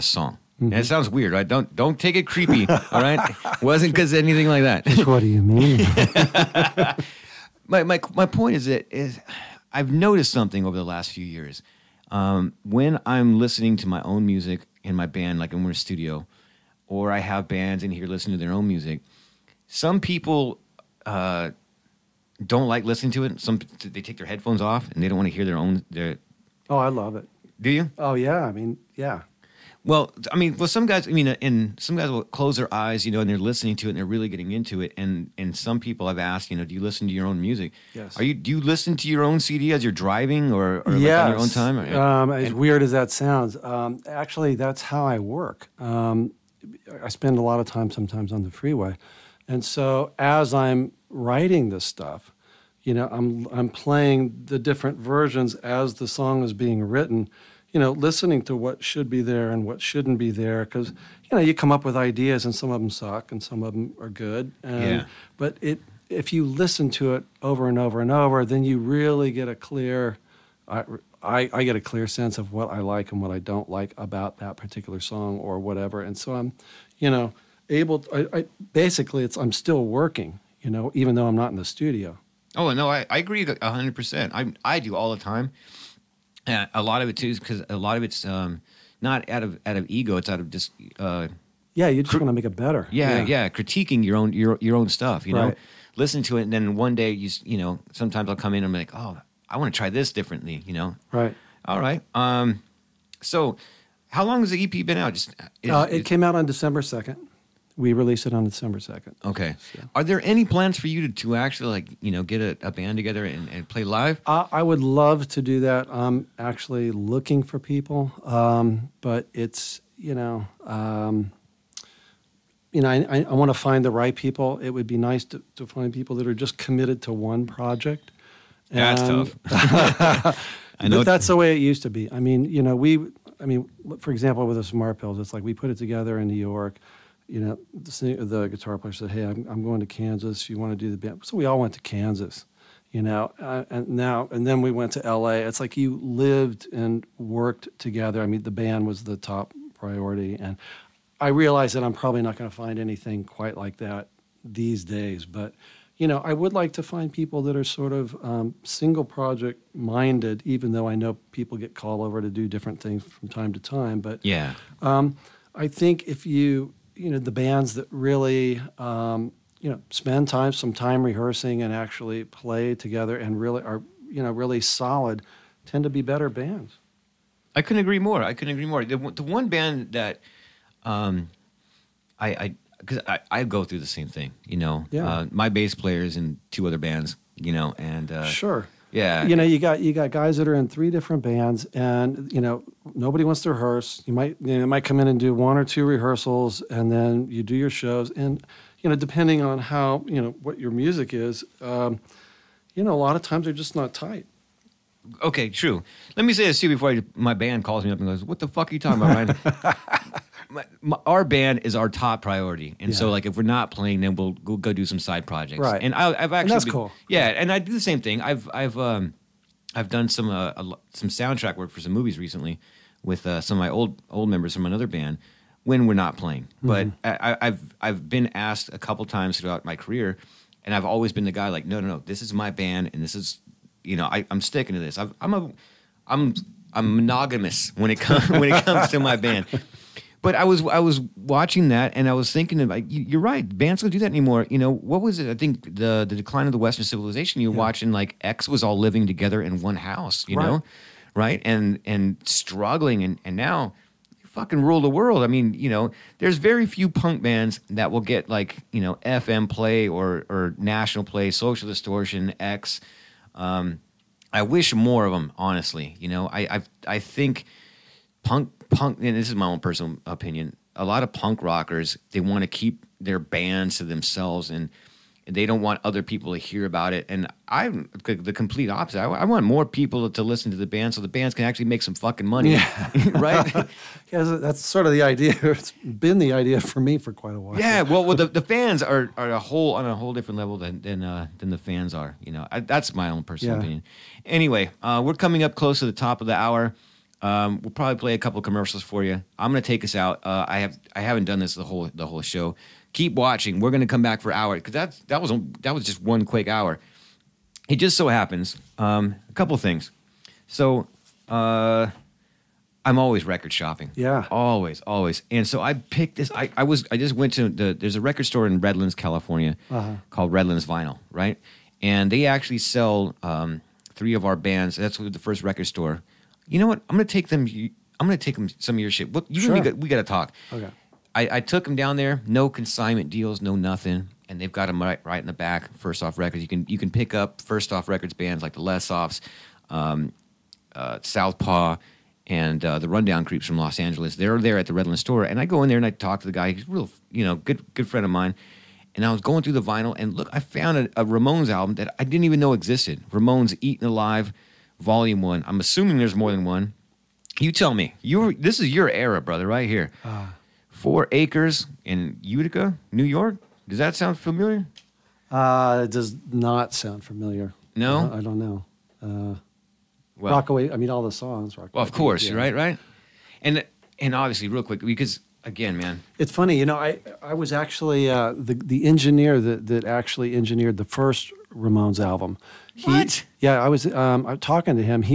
song. And it sounds weird, right? Don't take it creepy. All right. Wasn't because anything like that. What do you mean? My point is I've noticed something over the last few years. When I'm listening to my own music in my band, like when we're in a studio, or I have bands in here listening to their own music, some people don't like listening to it. They take their headphones off and they don't want to hear their. Oh, I love it. Do you? Oh yeah, I mean, yeah. Well, some guys, and some guys will close their eyes, and they're listening to it and they're really getting into it. And some people I've asked, do you listen to your own music? Yes. Do you listen to your own CD as you're driving or Yes. like on your own time? As weird as that sounds, actually, that's how I work. I spend a lot of time sometimes on the freeway, and so as I'm writing this stuff, I'm playing the different versions as the song is being written. Listening to what should be there and what shouldn't be there, because you come up with ideas and some of them suck and some of them are good. But if you listen to it over and over and over, then you really get a clear. I get a clear sense of what I like and what I don't like about that particular song or whatever, and so I'm, able. Basically, I'm still working, even though I'm not in the studio. Oh no, I agree 100%. I do all the time. A lot of it too is because a lot of it's not out of ego. It's out of just you just want to make it better. Yeah, critiquing your own stuff. Right. Listen to it, and then one day sometimes I'll come in and I'm like, oh, I want to try this differently. Right. All right. So how long has the EP been out? It came out on December 2nd. We released it on December 2nd. Okay. So. Are there any plans for you to actually get a band together and play live? I would love to do that. I'm actually looking for people, but it's I want to find the right people. It would be nice to find people that are just committed to one project. That's tough. I know, but that's the way it used to be. For example, with the Smart Pills, it's like we put it together in New York. The guitar player said, "Hey, I'm going to Kansas. You want to do the band?" So we all went to Kansas, and then we went to L.A. It's like you lived and worked together. The band was the top priority, and I realized that I'm probably not going to find anything quite like that these days. But I would like to find people that are sort of single project minded, even though I know people get called over to do different things from time to time. But yeah, I think if the bands that really, spend some time rehearsing and actually play together and really are, really solid, tend to be better bands. I couldn't agree more. The one band that, because I go through the same thing, my bass player is in two other bands, and sure. Yeah. You got guys that are in three different bands, and nobody wants to rehearse. You might come in and do one or two rehearsals, and then you do your shows. And depending on how what your music is, a lot of times they're just not tight. Okay, true. Let me say this too before my band calls me up and goes, "What the fuck are you talking about, Ryan?" Our band is our top priority, and so if we're not playing, then we'll go do some side projects. Right. And I've actually that's cool. Yeah, and I do the same thing. I've done some soundtrack work for some movies recently with some of my old members from another band when we're not playing. Mm-hmm. But I've been asked a couple times throughout my career, and I've always been the guy like, no, this is my band, and this is I'm sticking to this. I'm monogamous when it comes to my band. But I was watching that, and I was thinking about, you're right, bands don't do that anymore. What was it? I think the decline of the Western civilization. You're watching X was all living together in one house, know, right? And struggling, and now you fucking rule the world. There's very few punk bands that will get FM play or national play, Social Distortion, X. I wish more of them, honestly. I think punk, and this is my own personal opinion, a lot of punk rockers, they want to keep their bands to themselves, and and they don't want other people to hear about it. And I'm the complete opposite. I want more people to listen to the band so the bands can actually make some fucking money, right? Yeah, that's sort of the idea. It's been the idea for me for quite a while. Yeah, well, the fans are on a whole different level than the fans are. That's my own personal opinion. Anyway, we're coming up close to the top of the hour. We'll probably play a couple commercials for you. I'm going to take us out. I haven't done this the whole show. Keep watching. We're going to come back for an hour because that was just one quick hour. It just so happens a couple things. So I'm always record shopping. Yeah, always. And so I picked this. I just went to there's a record store in Redlands, California, called Redlands Vinyl, right? And they actually sell 3 of our bands. That's the first record store. You know what? I'm going to take them some of your shit. Sure. We got to talk. Okay. I took them down there. No consignment deals, no nothing, and they've got them right in the back. First Off Records. You can pick up First Off Records bands like the Les Offs, Southpaw, and the Rundown Creeps from Los Angeles. They're there at the Redlands store, and I go in there and I talk to the guy. He's real, good friend of mine. And I was going through the vinyl, and look, I found a Ramones album that I didn't even know existed. Ramones Eaten Alive, Volume 1. I'm assuming there's more than one. You tell me. This is your era, brother, right here. 4 Acres in Utica, New York. Does that sound familiar? It does not sound familiar. No? I don't know. Rockaway, I mean, all the songs. Rockaway, well, of course, right? And obviously, real quick, because, again, man. It's funny, I was actually the engineer that actually engineered the first Ramones album. What? Yeah, I was talking to him.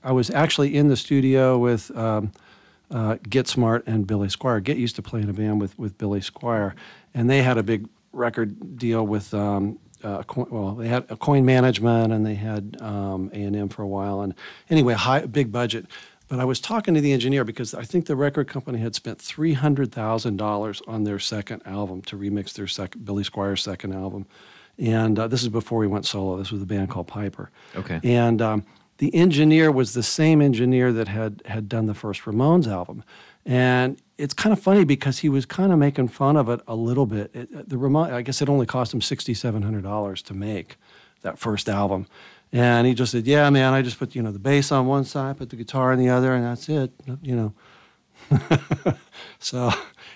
I was actually in the studio with Get Smart and Billy Squire. Get used to playing a band with Billy Squire, and they had a big record deal with they had a Coin Management, and they had A&M for a while, and anyway, big budget. But I was talking to the engineer because I think the record company had spent $300,000 on their second album to remix their Billy Squire's second album, and this is before we went solo. This was a band called Piper. Okay, and the engineer was the same engineer that had done the first Ramones album. And it's kind of funny because he was kind of making fun of it a little bit. I guess it only cost him $6,700 to make that first album. And he just said, yeah, man, I just put, the bass on one side, put the guitar on the other, and that's it, So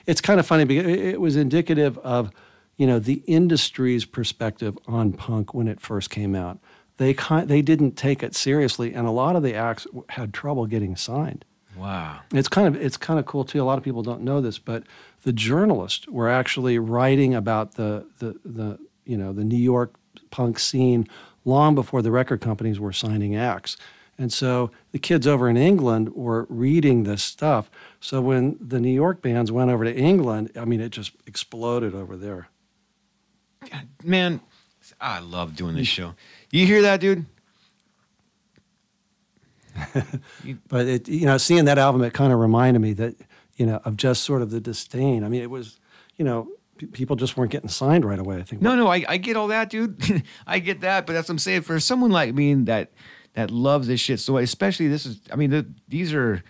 it's kind of funny because it was indicative of, the industry's perspective on punk when it first came out. They didn't take it seriously, and a lot of the acts had trouble getting signed. Wow. It's kind of cool too. A lot of people don't know this, but the journalists were actually writing about the New York punk scene long before the record companies were signing acts. And so the kids over in England were reading this stuff. So when the New York bands went over to England, I mean, it just exploded over there. God, man, I love doing this show. You hear that, dude? But seeing that album, it kind of reminded me that, of just sort of the disdain. I mean, it was, people just weren't getting signed right away. I think. No, I get all that, dude. I get that, but that's what I'm saying. For someone like me that loves this shit, so especially these are,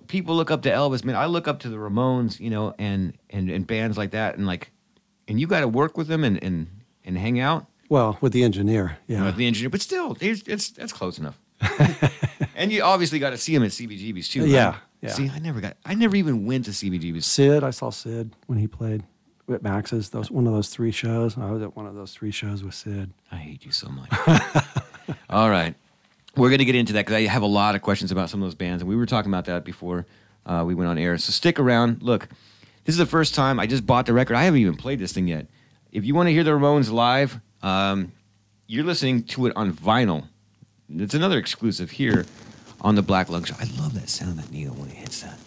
people look up to Elvis. Man, I look up to the Ramones, and bands like that, and you got to work with them and hang out. Well, with the engineer, yeah. With the engineer, but still, that's close enough. And you obviously got to see him at CBGB's too. Right? Yeah. See, I never even went to CBGB's. Sid, I saw Sid when he played at Max's. One of those 3 shows. I was at one of those 3 shows with Sid. I hate you so much. All right, we're going to get into that because I have a lot of questions about some of those bands, and we were talking about that before we went on air. So stick around. Look, this is the first time I just bought the record. I haven't even played this thing yet. If you want to hear the Ramones live, you're listening to it on vinyl. It's another exclusive here on the Black Lung Show. I love that sound, that needle when it hits that.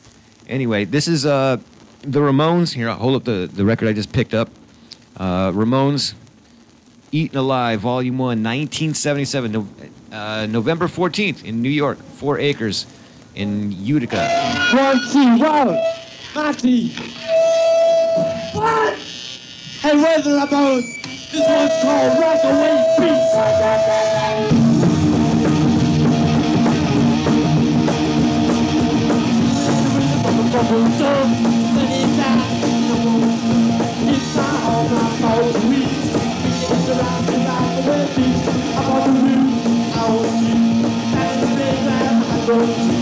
Anyway, this is the Ramones. Here, I'll hold up the record I just picked up. Ramones, Eaten Alive, Volume 1, 1977, November 14th in New York, 4 Acres in Utica. 1, 2, 1, Marty. What? Hey, where's the Ramones? This one's called Rockaway Beat. Inside all my weeds. beach. I'm on the roof, I will shoot. At the playground, I'm going to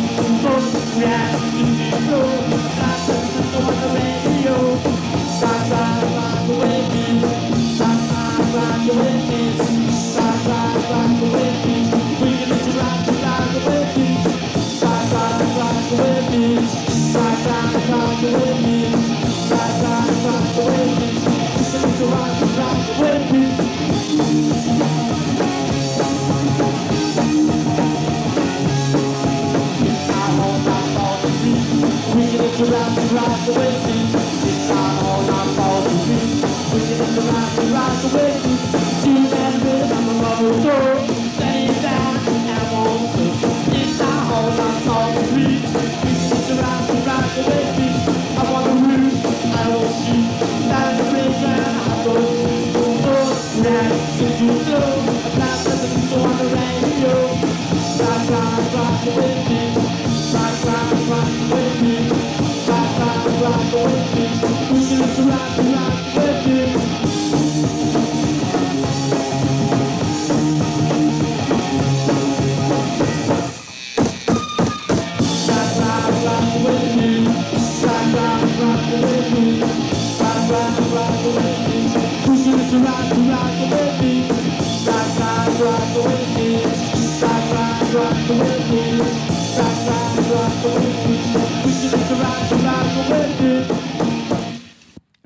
go. React to the show. Not just on the radio. Rock the way beach. Rock the way beach. Rock the way beach. We can let you rock the way beach. Rock the way beach. Rock the way beach. Rock the way beach. We can let you rock the way beach. We can let you rock the way beach. It's not all our fault to be. We can let you rock the way beach. See that rhythm of a motor. Lay down and won't switch. It's not all our fault to be. We can let you rock the way beach. I want to root, I will shoot. Down the playground, I go to go. React to the show. A blast of the people on the radio. Rock the way beach. Rock the way beach. Rock the way beach. We can let you rock the way beach.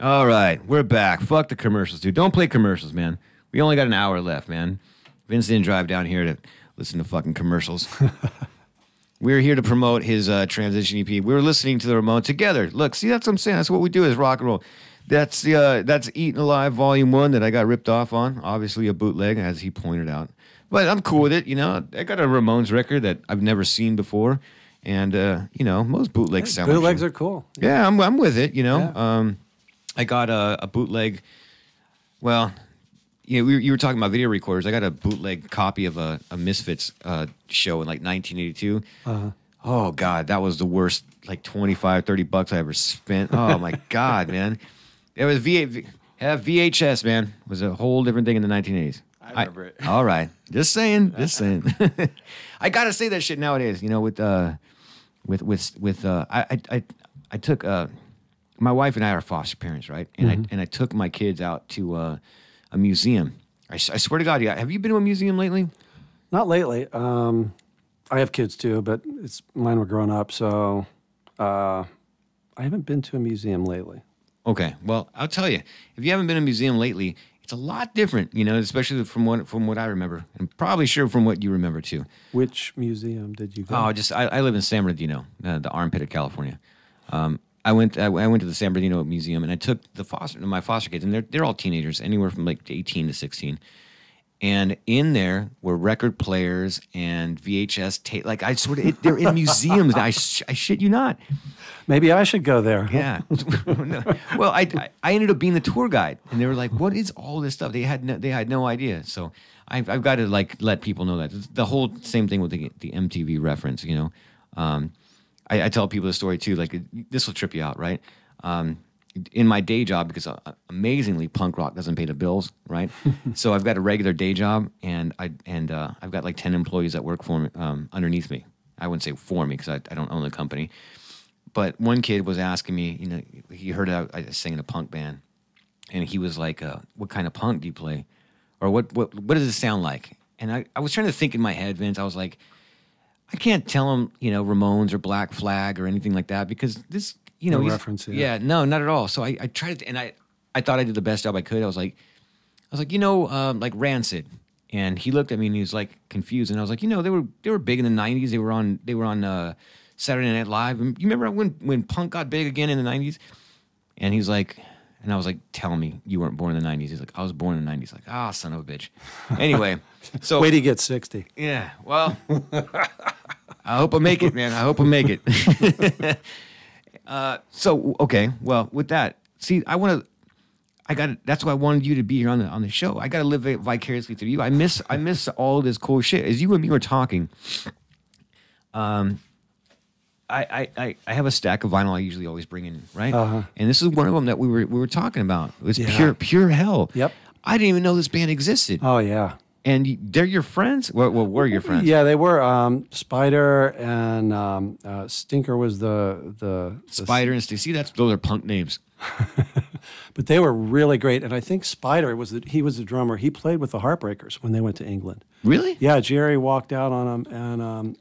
All right, we're back. Fuck the commercials, dude. Don't play commercials, man. We only got an hour left, man. Vince didn't drive down here to listen to fucking commercials. We're here to promote his transition EP. We were listening to the Ramones together. Look, see, that's what I'm saying. That's what we do is rock and roll. That's Eaten Alive Volume 1 that I got ripped off on. Obviously a bootleg, as he pointed out. But I'm cool with it, you know. I got a Ramones record that I've never seen before. And, you know, most bootlegs sound like Bootlegs shit. are cool. Yeah, I'm with it, you know. Yeah. I got a bootleg. Well, you know, you were talking about video recorders. I got a bootleg copy of a Misfits show in like 1982. Uh-huh. Oh God, that was the worst. Like $25-$30 I ever spent. Oh my God, man. It was VHS, man. It was a whole different thing in the 1980s. I remember it. All right, just saying. I gotta say that shit nowadays. You know, I took. My wife and I are foster parents, right? And I took my kids out to a museum. I swear to God, yeah. Have you been to a museum lately? Not lately. I have kids too, but mine were grown up, so I haven't been to a museum lately. Okay, well, I'll tell you. If you haven't been to a museum lately, it's a lot different, you know, especially from what I remember, and probably sure from what you remember too. Which museum did you go? Oh, I live in San Bernardino, the armpit of California. I went to the San Bernardino Museum, and I took my foster kids, and they're all teenagers, anywhere from like 18 to 16. And in there were record players and VHS tape. Like they're in museums. I shit you not. Maybe I should go there. Yeah. Well, I ended up being the tour guide, and they were like, "What is all this stuff?" They had no idea. So I've got to like let people know that. It's the whole same thing with the MTV reference. You know, I tell people the story too. Like this will trip you out, right? In my day job, because amazingly punk rock doesn't pay the bills, right? So I've got a regular day job, and I've got like 10 employees that work for me, underneath me. I wouldn't say for me because I don't own the company. But one kid was asking me, you know, he heard I sang in a punk band, and he was like, "What kind of punk do you play, or what does it sound like?" And I was trying to think in my head, Vince. I was like, I can't tell him, you know, Ramones or Black Flag or anything like that because this. You know, no reference. Yeah, no, not at all. So I tried to, and I thought I did the best job I could. I was like, you know, like Rancid, and he looked at me and he was like confused, and I was like, you know, they were big in the '90s. They were on Saturday Night Live. And you remember when punk got big again in the '90s? And he's like, and I was like, tell me you weren't born in the '90s. He's like, I was born in the '90s. Like, son of a bitch. Anyway, so wait till you get 60. Yeah, well, I hope I make it, man. I hope I make it. So okay, well, with that, see, that's why I wanted you to be here on the show. I got to live vicariously through you. I miss all this cool shit. As you and me were talking, I have a stack of vinyl I usually always bring in, right? Uh-huh. And this is one of them that we were talking about. It was Yeah. pure hell. Yep. I didn't even know this band existed. Oh yeah. And they're your friends? Well, were your friends? Yeah, they were. Spider and Stinker was the Spider and Steve. See, those are punk names. But they were really great. And I think Spider he was the drummer. He played with the Heartbreakers when they went to England. Really? Yeah, Jerry walked out on them, and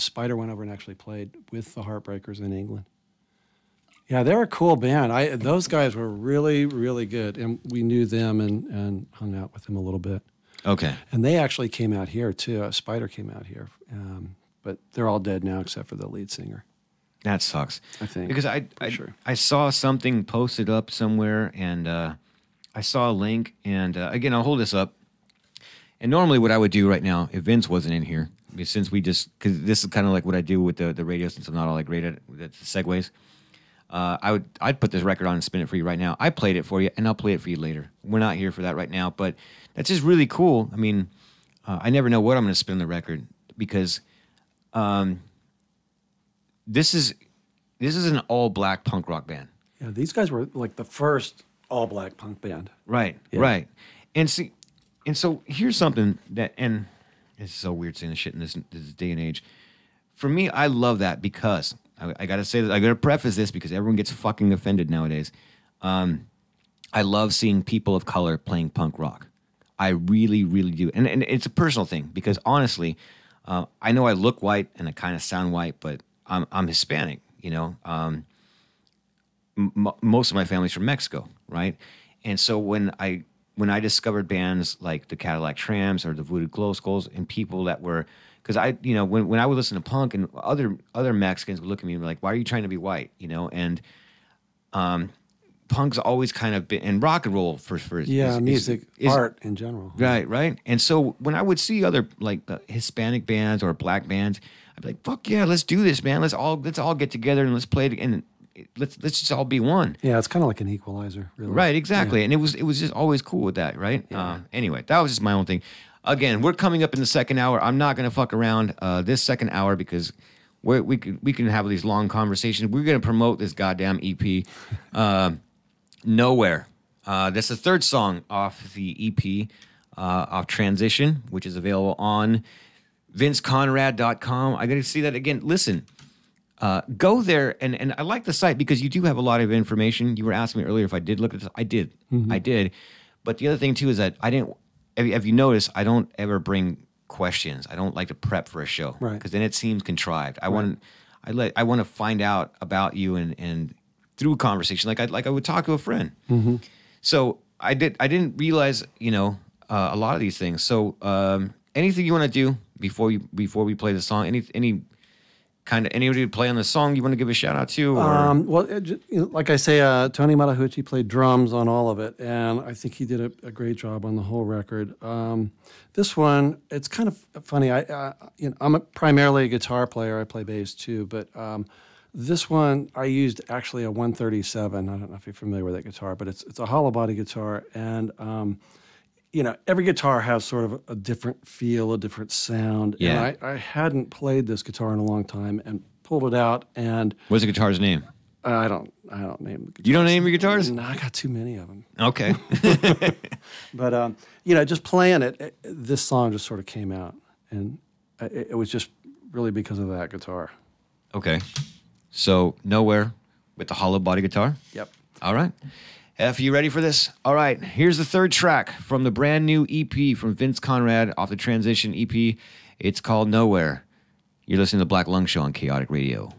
Spider went over and actually played with the Heartbreakers in England. Yeah, they're a cool band. Those guys were really, really good, and we knew them and hung out with them a little bit. Okay. And they actually came out here, too. Spider came out here. But they're all dead now except for the lead singer. That sucks. I think. Because I saw something posted up somewhere, and I saw a link, and again, I'll hold this up. And normally what I would do right now, if Vince wasn't in here, since because this is kind of like what I do with the radio, since I'm not all that great at the segues, I'd put this record on and spin it for you right now. I played it for you, and I'll play it for you later. We're not here for that right now, but that's just really cool. I mean, I never know what I'm going to spin on the record because this is an all-black punk rock band. Yeah, these guys were like the first all-black punk band. Right, Yeah. right. And so here's something and it's so weird saying this shit in this day and age. For me, I love that because I got to say that I got to preface this because everyone gets fucking offended nowadays. I love seeing people of color playing punk rock. I really, really do. And it's a personal thing because honestly, I know I look white and I kind of sound white, but I'm Hispanic, you know. Most of my family's from Mexico, right? And so when I discovered bands like the Cadillac Trams or the Voodoo Glow Skulls and people that were, because when I would listen to punk and other Mexicans would look at me and be like, why are you trying to be white, you know? And punk's always kind of been, and rock and roll for music, art in general. Right. And so when I would see other like Hispanic bands or black bands, I'd be like, fuck yeah, let's do this, man. Let's all get together and let's play it and let's just all be one. Yeah, it's kind of like an equalizer, really. Right, exactly. Yeah. And it was just always cool with that, right? Yeah. Anyway, that was just my own thing. Again, we're coming up in the second hour. I'm not going to fuck around this second hour because we can have these long conversations. We're going to promote this goddamn EP, Nowhere. That's the third song off the EP, off Transition, which is available on vinceconrad.com. I got to see that again. Listen. Go there, and I like the site because you do have a lot of information. You were asking me earlier if I did look at this. I did. Mm-hmm. I did. But the other thing, too, is that I didn't – have you noticed I don't ever bring questions. I don't like to prep for a show. Right. Because then it seems contrived. I want to find out about you and through a conversation like I would talk to a friend. Mm-hmm. So I didn't realize, a lot of these things. So anything you want to do before we play the song, any anybody to play on the song you want to give a shout out to? Or? Like I say, Tony Malahucci played drums on all of it, and I think he did a great job on the whole record. This one, it's kind of funny. I'm primarily a guitar player. I play bass too, but this one I used actually a 137. I don't know if you're familiar with that guitar, but it's a hollow body guitar, and every guitar has sort of a different feel, a different sound. Yeah. And I hadn't played this guitar in a long time and pulled it out and... What's the guitar's name? I don't name the guitars. You don't name your guitars? No, I got too many of them. Okay. But, just playing it, this song just sort of came out. And it was just really because of that guitar. Okay. So, Nowhere with the hollow body guitar? Yep. All right. F, you ready for this? All right, here's the third track from the brand new EP from Vince Conrad off the Transition EP. It's called Nowhere. You're listening to the Black Lung Show on Kaotic Radio.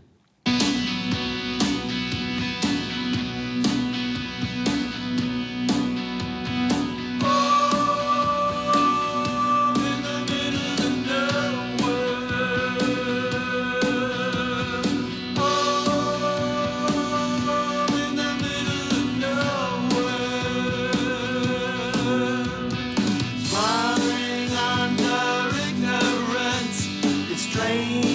Strange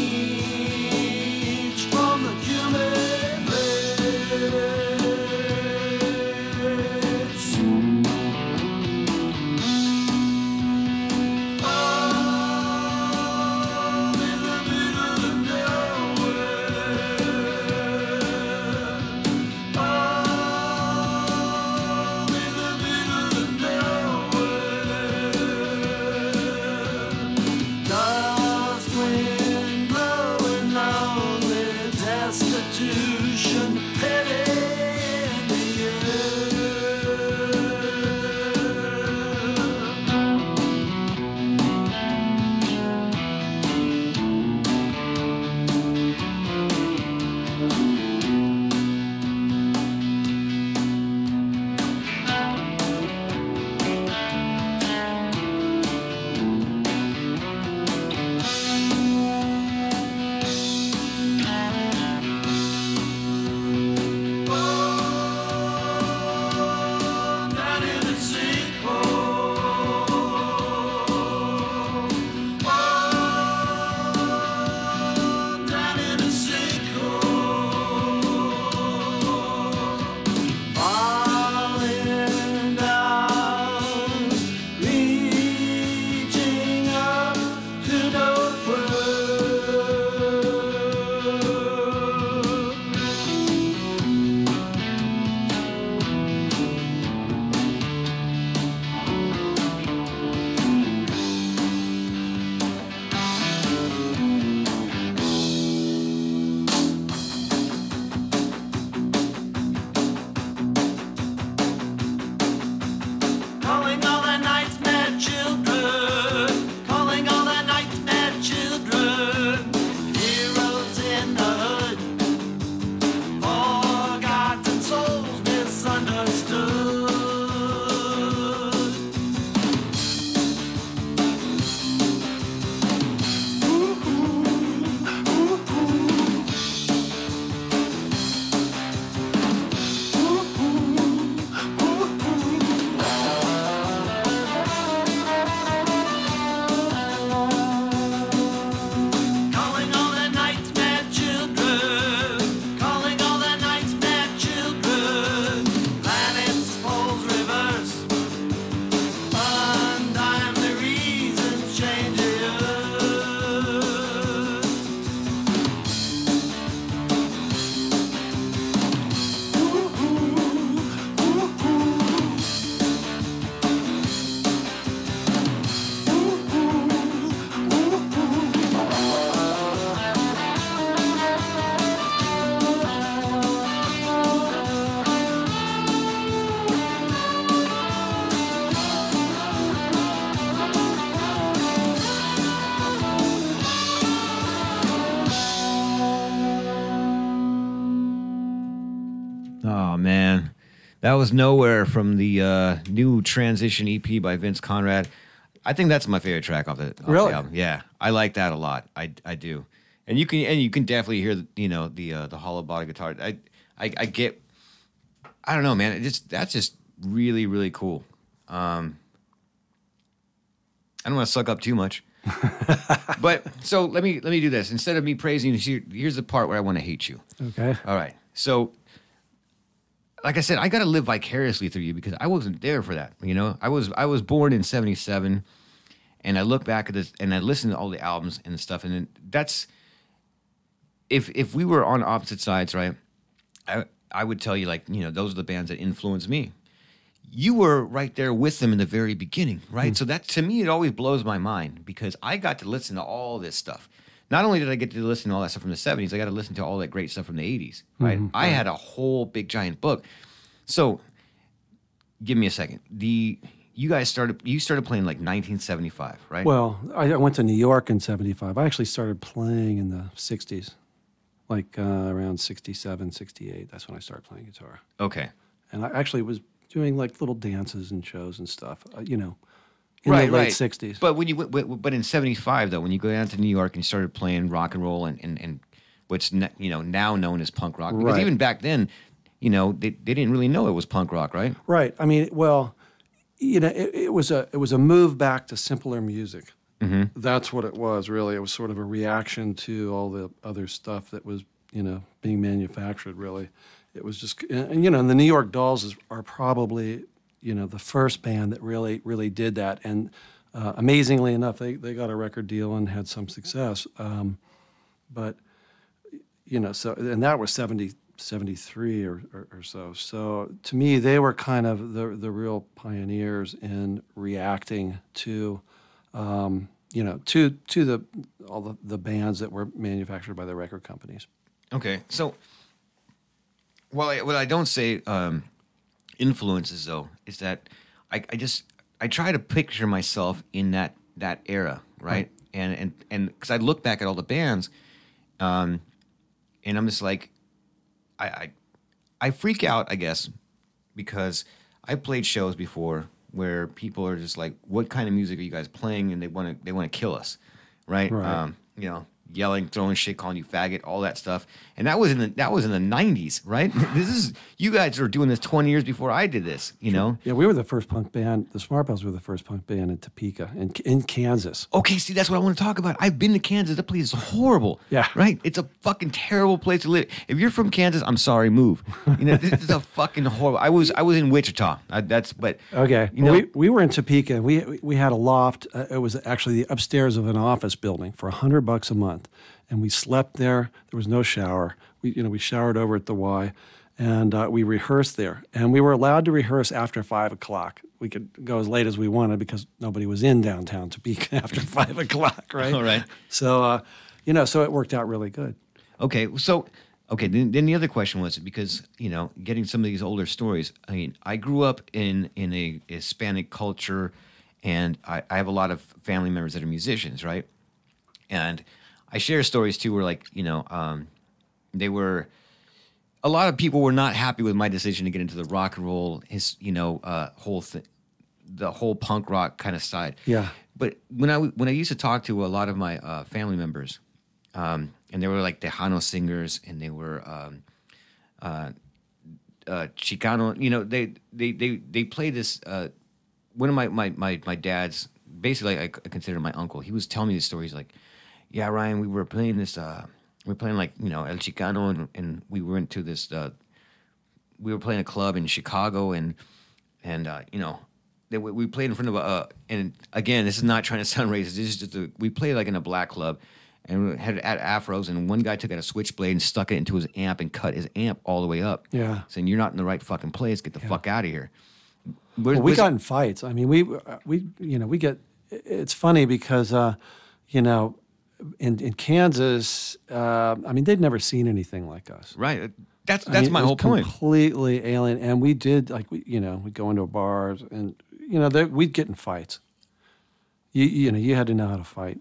Oh, man. That was Nowhere from the new Transition EP by Vince Conrad. I think that's my favorite track off the album. Yeah, I like that a lot. I do. And you can definitely hear the hollow body guitar. I get, I don't know, man. That's just really, really cool. I don't want to suck up too much. But so let me do this. Instead of me praising you, here's the part where I want to hate you. Okay. All right. So like I said, I got to live vicariously through you because I wasn't there for that. I was born in 1977, and I look back at this and I listen to all the albums and stuff, and that's if we were on opposite sides, right? I would tell you, like, those are the bands that influenced me. You were right there with them in the very beginning, right? So that, to me, it always blows my mind because I got to listen to all this stuff. Not only did I get to listen to all that stuff from the 70s, I got to listen to all that great stuff from the 80s, right? I had a whole big giant book. So give me a second. You started playing like 1975, right? Well, I went to New York in 75. I actually started playing in the 60s, like around 67, 68. That's when I started playing guitar. Okay. And I actually was doing like little dances and shows and stuff, in the late 60s. But but in 75 though, when you go down to New York and you started playing rock and roll and what's now known as punk rock, because even back then, they didn't really know it was punk rock, right? Right. I mean, well, it was a move back to simpler music. Mm-hmm. That's what it was, really. It was sort of a reaction to all the other stuff that was, being manufactured, really. It was just, and the New York Dolls are probably, the first band that really, really did that. And amazingly enough, they got a record deal and had some success. But, so, and that was 73 or so. So to me, they were kind of the real pioneers in reacting to, to all the bands that were manufactured by the record companies. Okay, so what I don't say influences though is that I try to picture myself in that era, right? And because I look back at all the bands, and I'm just like, I freak out, I guess, because I played shows before where people are just like, "What kind of music are you guys playing?" And they want to kill us, right? Yelling, throwing shit, calling you faggot, all that stuff. And that was in the 90s, right? You guys were doing this 20 years before I did this, Yeah, we were the first punk band. The Smart Bells were the first punk band in Topeka, in Kansas. Okay, see, that's what I want to talk about. I've been to Kansas. That place is horrible. Yeah. Right? It's a fucking terrible place to live. If you're from Kansas, I'm sorry, move. This is a fucking horrible. I was in Wichita. Okay. We were in Topeka, and we had a loft. It was actually the upstairs of an office building for $100 a month. And we slept there. There was no shower. We showered over at the Y, and we rehearsed there. And we were allowed to rehearse after 5 o'clock. We could go as late as we wanted because nobody was in downtown Topeka after 5 o'clock, right? All right. So, so it worked out really good. Okay, so then the other question was, because getting some of these older stories. I mean, I grew up in a Hispanic culture, and I have a lot of family members that are musicians, right? And I share stories too where, like, a lot of people were not happy with my decision to get into the rock and roll, whole thing, the whole punk rock kind of side. Yeah. But when I used to talk to a lot of my family members, and they were like Tejano singers, and they were Chicano, they played this. One of my dad's, basically I consider my uncle. He was telling me this story. He's like, "Yeah, Ryan, we were playing this. We were playing like El Chicano, and we went to this. We were playing a club in Chicago, and we played in front of and again, this is not trying to sound racist. This is just we played like in a black club, and we had afros, and one guy took out a switchblade and stuck it into his amp and cut his amp all the way up. Yeah, saying, "You're not in the right fucking place. Get the fuck out of here." We got in fights. I mean, we get. It's funny because in Kansas, they'd never seen anything like us. Right. That's my whole point. Completely alien, and we did we'd go into bars, and we'd get in fights. You had to know how to fight.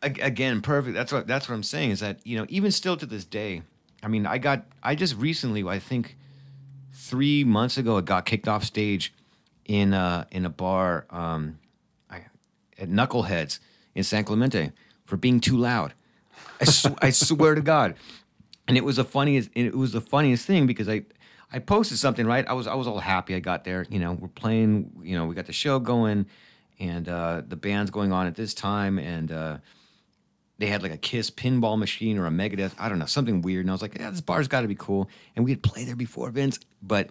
Again, perfect. That's what I'm saying is that even still to this day, I mean, I just recently, I think 3 months ago, I got kicked off stage in a bar at Knuckleheads in San Clemente for being too loud. I swear to God. And it was the funniest thing because I posted something, right? I was all happy I got there. You know, we're playing, you know, we got the show going and the band's going on at this time and they had like a Kiss pinball machine or a Megadeth, I don't know, something weird. And I was like, yeah, this bar's got to be cool. And we had played there before, Vince. But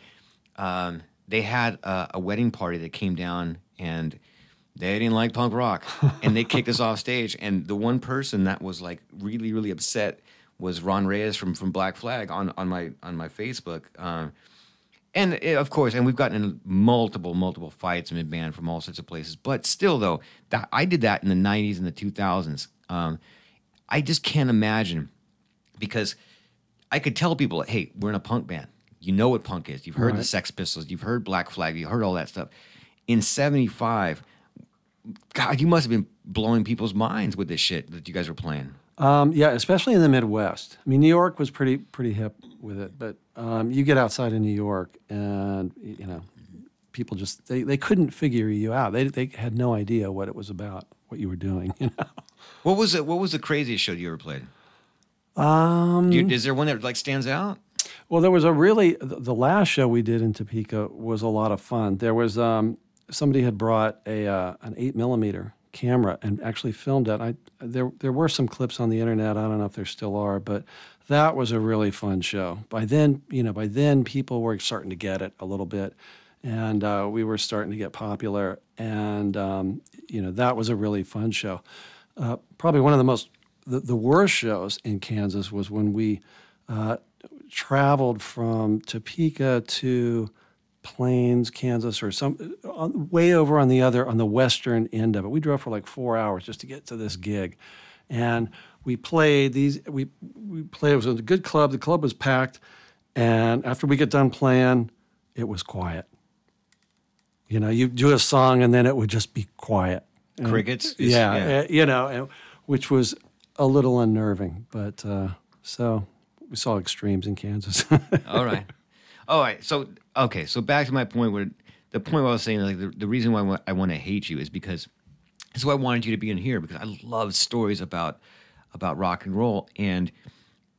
they had a wedding party that came down and they didn't like punk rock. And they kicked us off stage. And the one person that was like really, really upset was Ron Reyes from Black Flag on my Facebook. And of course, and we've gotten in multiple fights in band from all sorts of places. But still, though, I did that in the 90s and the 2000s. I just can't imagine because I could tell people, hey, we're in a punk band. You know what punk is. You've heard the Sex Pistols. You've heard Black Flag. You heard all that stuff. In 75, God, you must have been blowing people's minds with this shit that you guys were playing. Yeah, especially in the Midwest. I mean, New York was pretty hip with it, but you get outside of New York and, you know, people just, they couldn't figure you out. They had no idea what it was about, what you were doing, you know. What was the craziest show you ever played? Is there one that like stands out? Well, there was the last show we did in Topeka was a lot of fun. There was somebody had brought an 8mm camera and actually filmed it. There were some clips on the internet. I don't know if there still are, but that was a really fun show. By then people were starting to get it a little bit, and we were starting to get popular. And that was a really fun show. Probably one of the worst shows in Kansas was when we traveled from Topeka to Plains, Kansas, or way over on the western end of it. We drove for like 4 hours just to get to this gig, and we played these. We played. It was a good club. The club was packed, and after we get done playing, it was quiet. You know, you do a song and then it would just be quiet. Crickets. Which was a little unnerving. But so we saw extremes in Kansas. All right. So back to my point where I was saying, like the reason why I want to hate you is because that's why I wanted you to be in here, because I love stories about rock and roll. And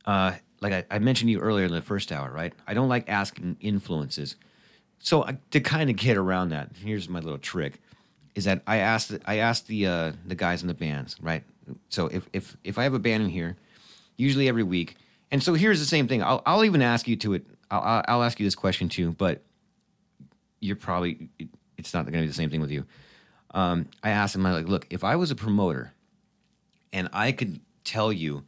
like I mentioned to you earlier in the first hour, right? I don't like asking influences. So to kind of get around that, here's my little trick: is that I asked the guys in the bands, right? So if I have a band in here, usually every week, and so here's the same thing. I'll even ask you to it. I'll ask you this question too, but it's not going to be the same thing with you. I asked them, I'm like, look, if I was a promoter, and I could tell you,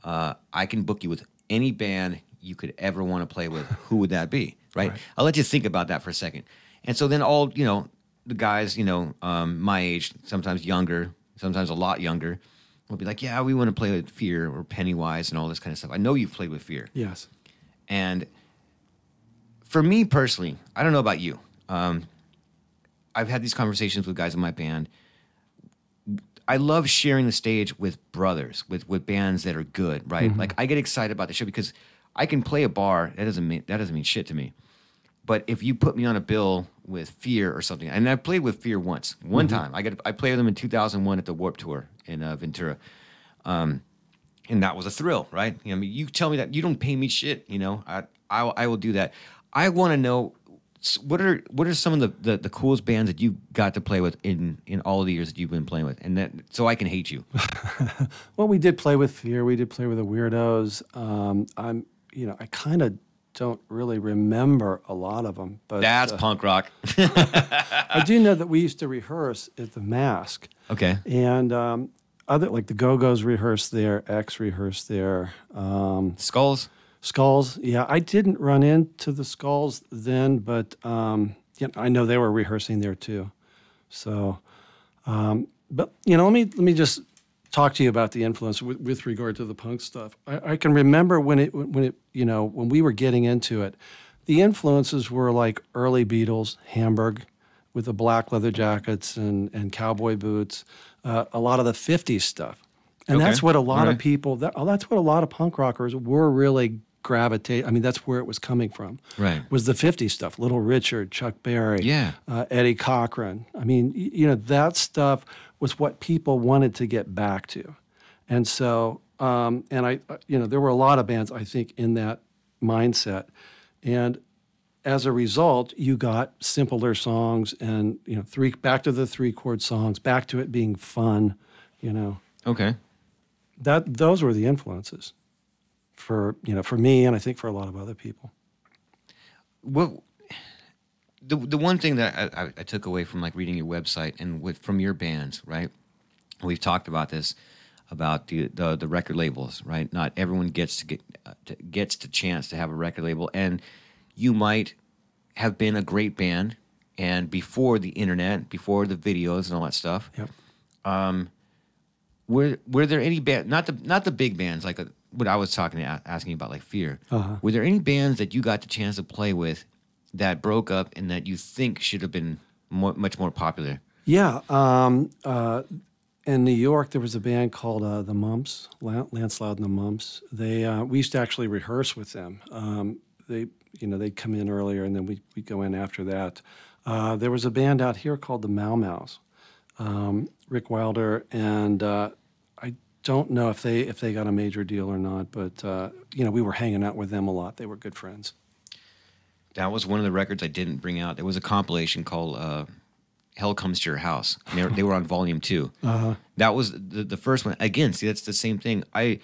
I can book you with any band you could ever want to play with, who would that be? Right? I'll let you think about that for a second. And so then all, the guys, my age, sometimes younger, sometimes a lot younger, will be like, yeah, we want to play with Fear or Pennywise and all this kind of stuff. I know you've played with Fear. Yes. And for me personally, I don't know about you. I've had these conversations with guys in my band. I love sharing the stage with brothers, with bands that are good, right? Mm-hmm. Like I get excited about the show because I can play a bar. That doesn't mean shit to me. But if you put me on a bill with Fear or something, and I played with Fear one time. I played with them in 2001 at the Warped Tour in Ventura, and that was a thrill, right? I mean, you tell me that you don't pay me shit, I will do that. I want to know what are some of the coolest bands that you got to play with in all of the years that you've been playing with, and that so I can hate you. Well, we did play with Fear. We did play with the Weirdos. I kind of don't really remember a lot of them, but that's punk rock. I do know that we used to rehearse at the Mask. Okay. And other like the Go-Go's rehearsed there, X rehearsed there. Skulls. Yeah, I didn't run into the Skulls then, but I know they were rehearsing there too. So, but let me just talk to you about the influence with regard to the punk stuff. I can remember when we were getting into it, the influences were like early Beatles, Hamburg, with the black leather jackets and cowboy boots, a lot of the 50s stuff. And that's what a lot of people, that's what a lot of punk rockers were really gravitate. I mean, that's where it was coming from. Right. Was the 50s stuff, Little Richard, Chuck Berry, Yeah. Eddie Cochran. I mean, that stuff was what people wanted to get back to. And so, there were a lot of bands, I think, in that mindset. And as a result, you got simpler songs and, back to the 3-chord songs, back to it being fun, Okay. Those were the influences for me, and I think for a lot of other people. Well, the one thing that I took away from like reading your website and from your bands, right? We've talked about this, about the record labels, right? Not everyone gets the chance to have a record label, and you might have been a great band, and before the internet, before the videos and all that stuff. Yep. Were there any band, not the big bands like what I was asking about, like Fear? Uh-huh. Were there any bands that you got the chance to play with that broke up and that you think should have been much more popular? Yeah. In New York, there was a band called the Mumps, Lance Loud and the Mumps. We used to actually rehearse with them. They'd come in earlier, and then we'd go in after that. There was a band out here called the Mau Mau's, Rick Wilder, and I don't know if they got a major deal or not, but we were hanging out with them a lot. They were good friends. That was one of the records I didn't bring out. There was a compilation called Hell Comes to Your House. And they were on volume 2. Uh-huh. That was the first one. Again, see, that's the same thing. I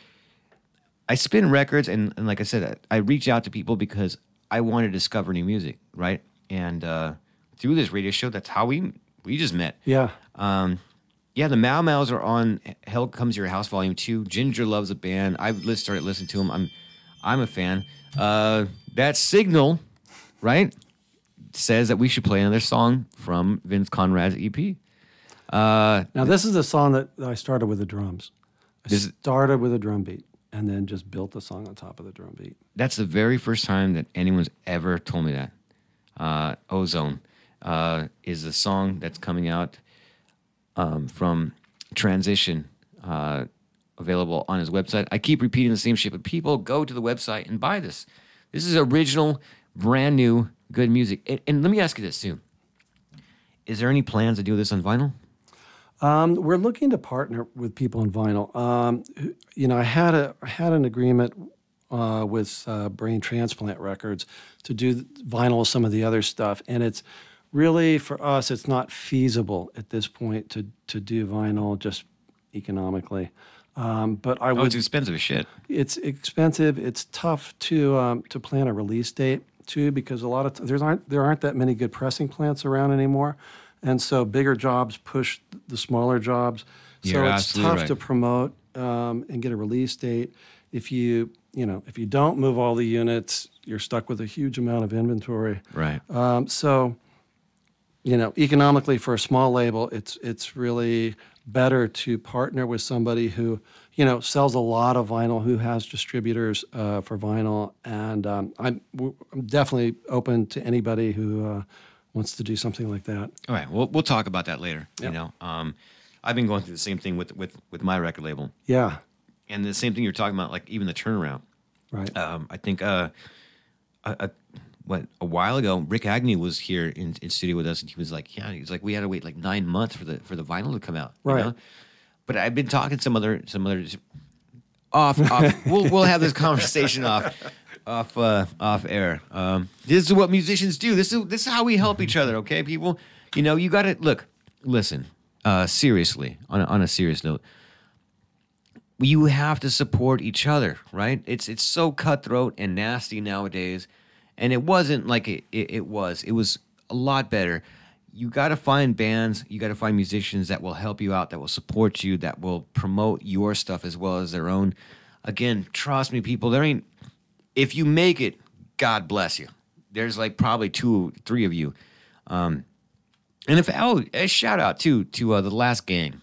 spin records, and like I said, I reach out to people because I want to discover new music, right? And through this radio show, that's how we just met. Yeah. The Mau Mau's are on Hell Comes to Your House volume 2. Ginger Loves a Band. I've started listening to them. I'm a fan. That Signal, right, says that we should play another song from Vince Conrad's EP. Now, this is a song that I started with the drums. I started with a drum beat and then just built the song on top of the drum beat. That's the very first time that anyone's ever told me that. Ozone is the song that's coming out from Transition, available on his website. I keep repeating the same shit, but people go to the website and buy this. This is original, brand new, good music. And let me ask you this, too. Is there any plans to do this on vinyl? We're looking to partner with people on vinyl. I had an agreement with Brain Transplant Records to do vinyl with some of the other stuff, and it's really, for us, it's not feasible at this point to do vinyl just economically. But I would. It's expensive as shit. It's expensive. It's tough to plan a release date too, because a lot of there aren't that many good pressing plants around anymore, and so bigger jobs push the smaller jobs. So it's tough to promote and get a release date. If you don't move all the units, you're stuck with a huge amount of inventory. Right. Economically for a small label, it's really better to partner with somebody who, sells a lot of vinyl, who has distributors for vinyl. And I'm definitely open to anybody who wants to do something like that. All right. We'll talk about that later. Yep. I've been going through the same thing with my record label. Yeah. And the same thing you're talking about, like even the turnaround. Right. I think a while ago, Rick Agnew was here in studio with us, and he was like, we had to wait like 9 months for the vinyl to come out. Right. But I've been talking to some other off. We'll have this conversation off air. This is what musicians do. This is how we help each other. Okay, people. You got to listen. Seriously, on a serious note, you have to support each other, right? It's so cutthroat and nasty nowadays, and it wasn't like it was. It was a lot better. You got to find bands, you got to find musicians that will help you out, that will support you, that will promote your stuff as well as their own. Again, trust me, people, if you make it, God bless you. There's like probably 2, 3 of you. And a shout out to the Last Gang,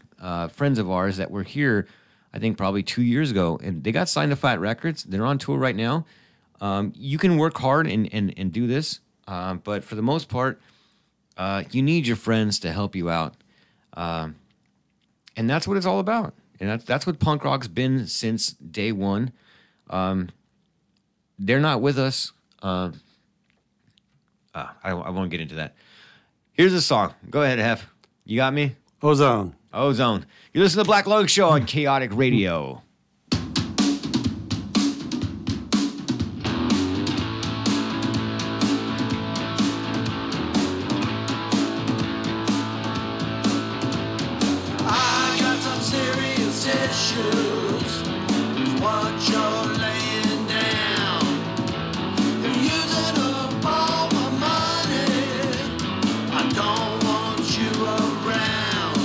friends of ours that were here, I think probably 2 years ago, and they got signed to Fat Records. They're on tour right now. You can work hard and do this, but for the most part, you need your friends to help you out, and that's what it's all about. And that's what punk rock's been since day one. they're not with us. I won't get into that. Here's a song. Go ahead, Hef. You got me? Ozone. Ozone. You listen to the Black Lung Show on Kaotic Radio. I got some serious issues with what you're laying down. You're using up all my money. I don't want you around.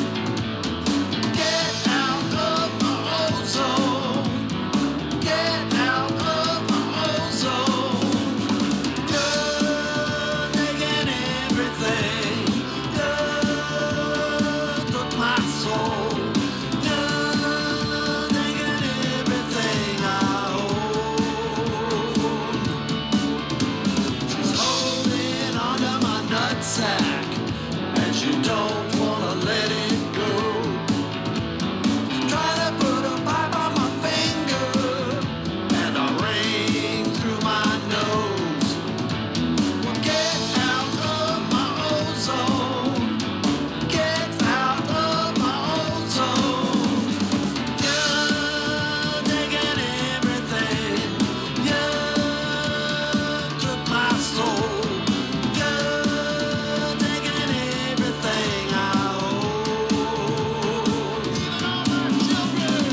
Get out of my ozone. Get out of my ozone. You're taking everything. You took my soul. You're taking everything I own. She's holding onto my nutsack, and she don't wanna let it go. Try to put a pipe on my finger and a ring through my nose. Well, get out of my ozone. Get out of my ozone. You're taking everything. You took my soul. You're taking everything I own. Even all my children.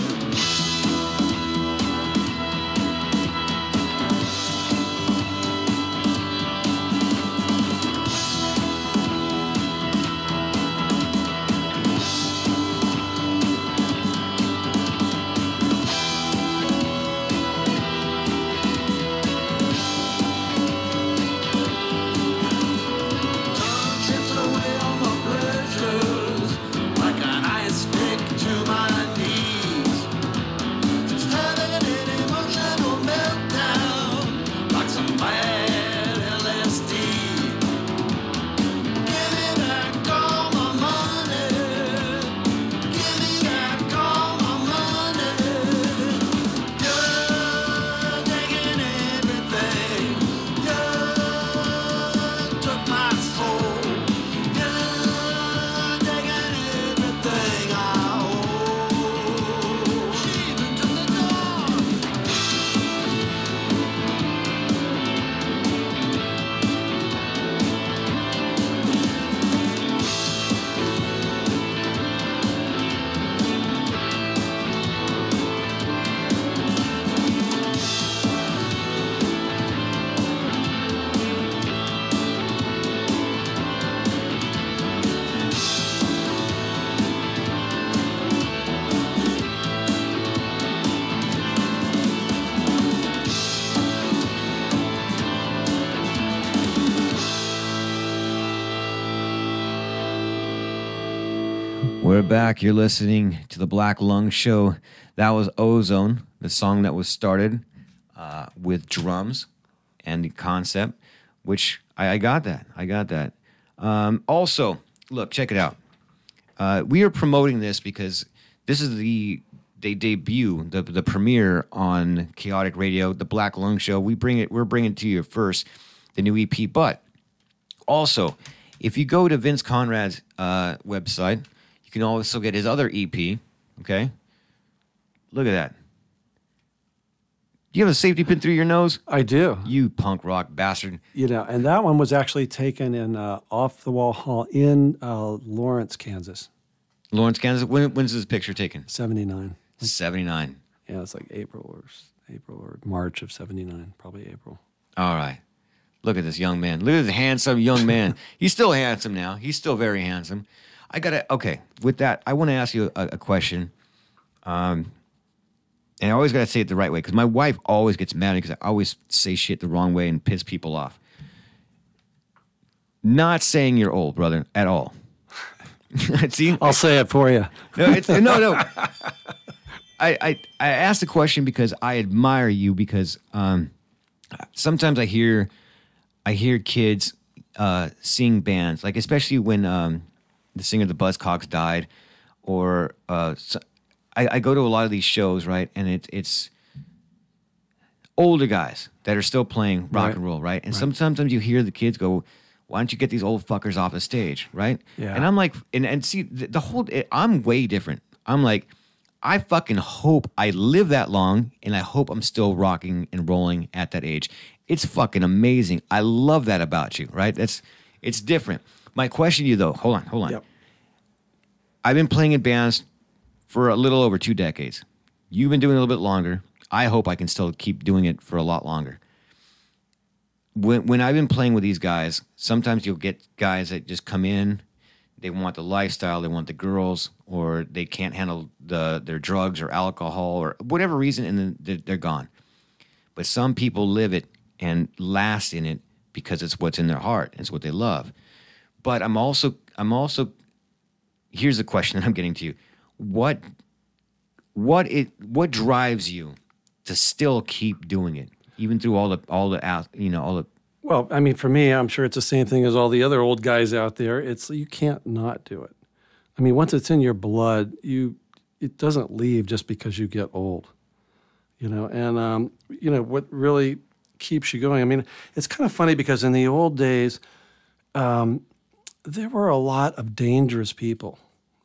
Tongue chips away all my pleasures like an ice pick to my knees. She's having an emotional meltdown like some bad LSD. Give me back all my money. Give me back all my money. You're taking everything. You took my soul. You're taking everything I own. She even took the dog. We're back. You're listening to the Black Lung Show. That was Ozone, the song that was started with drums and the concept, which I got that. I got that. Also, look, check it out. We are promoting this because this is the debut, the premiere on Kaotic Radio, the Black Lung Show. We're bringing to you first the new EP. But also, if you go to Vince Conrad's website, you can also get his other EP. Okay, look at that. Do you have a safety pin through your nose? I do. You punk rock bastard. You know, and that one was actually taken in Off the Wall Hall in Lawrence, Kansas, Lawrence, Kansas. When's this picture taken? 79. 79. Yeah, it's like April or March of 79, probably April. All right. Look at this young man. Look at this handsome young man. He's still handsome now. He's still very handsome. Okay, with that, I want to ask you a question. And I always got to say it the right way because my wife always gets mad because I always say shit the wrong way and piss people off. Not saying you're old, brother, at all. See? I'll say it for you. No. I asked the question because I admire you because sometimes I hear kids sing bands, like especially when the singer of the Buzzcocks died, or I go to a lot of these shows, right? And it's older guys that are still playing rock Right. and roll, right? And sometimes you hear the kids go, "Why don't you get these old fuckers off the stage?" Right? Yeah. And I'm like, and see the whole. I'm way different. I'm like, I fucking hope I live that long, and I hope I'm still rocking and rolling at that age. It's fucking amazing. I love that about you, right? It's different. My question to you though, hold on. Yep. I've been playing in bands for a little over 2 decades. You've been doing it a little bit longer. I hope I can still keep doing it for a lot longer. When I've been playing with these guys, sometimes you'll get guys that just come in, they want the lifestyle, they want the girls, or they can't handle their drugs or alcohol or whatever reason, and then they're gone. But some people live it and last in it because it's what's in their heart, it's what they love. But I'm also here's the question that I'm getting to you. What drives you to still keep doing it, even through all the. Well, I mean, for me, I'm sure it's the same thing as all the other old guys out there. It's you can't not do it. I mean, once it's in your blood, it doesn't leave just because you get old. And what really keeps you going. I mean, it's kind of funny because in the old days, there were a lot of dangerous people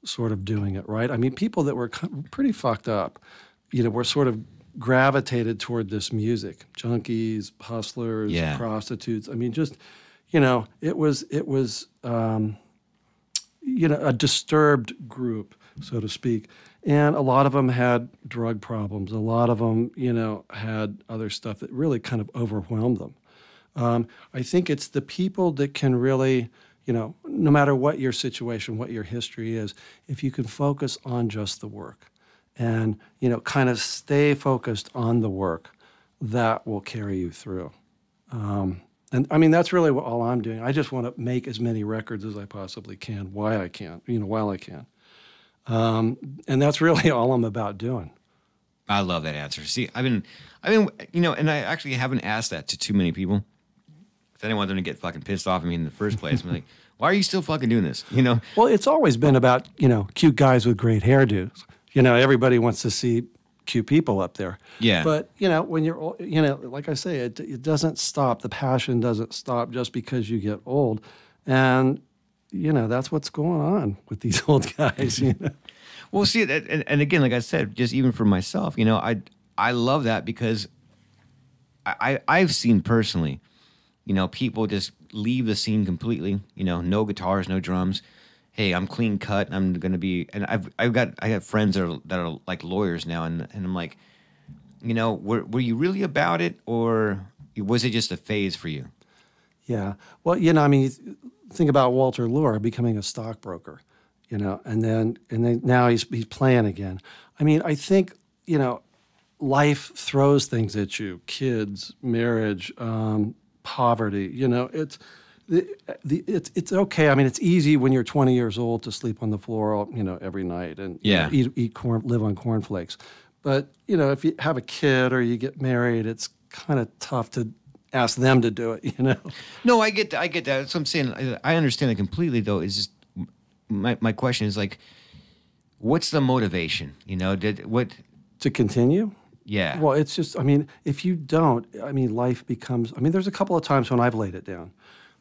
sort of doing it, right? I mean, people that were pretty fucked up, were sort of gravitated toward this music. Junkies, hustlers, Yeah. prostitutes. I mean, just, it was a disturbed group, so to speak. And a lot of them had drug problems. A lot of them, had other stuff that really kind of overwhelmed them. I think it's the people that can really, no matter what your situation, what your history is, if you can focus on just the work and, kind of stay focused on the work, that will carry you through. And I mean, that's really all I'm doing. I just want to make as many records as I possibly can, while I can. And that's really all I'm about doing. I love that answer. See, I've been, and I actually haven't asked that to too many people. I didn't want them to get fucking pissed off at me in the first place. I'm like, why are you still fucking doing this? Well, it's always been about, cute guys with great hairdos. Everybody wants to see cute people up there. Yeah. But, when you're, like I say, it doesn't stop. The passion doesn't stop just because you get old. And, that's what's going on with these old guys, Well, see, and again, like I said, just even for myself, I love that because I've seen personally, people just leave the scene completely, no guitars, no drums. Hey, I'm clean cut. I'm going to be, and I got friends that are like lawyers now. And I'm like, were you really about it, or was it just a phase for you? Yeah. Well, think about Walter Lure becoming a stockbroker, and then now he's playing again. I mean, I think, life throws things at you, kids, marriage, poverty, it's okay. I mean, it's easy when you're 20 years old to sleep on the floor, every night and eat corn, live on cornflakes. But, if you have a kid or you get married, it's kind of tough to ask them to do it, No, I get that. That's what I'm saying. I understand it completely, though. It's just my question is like, what's the motivation? To continue? Yeah. Well, it's just, I mean, if you don't, life becomes, there's a couple of times when I've laid it down.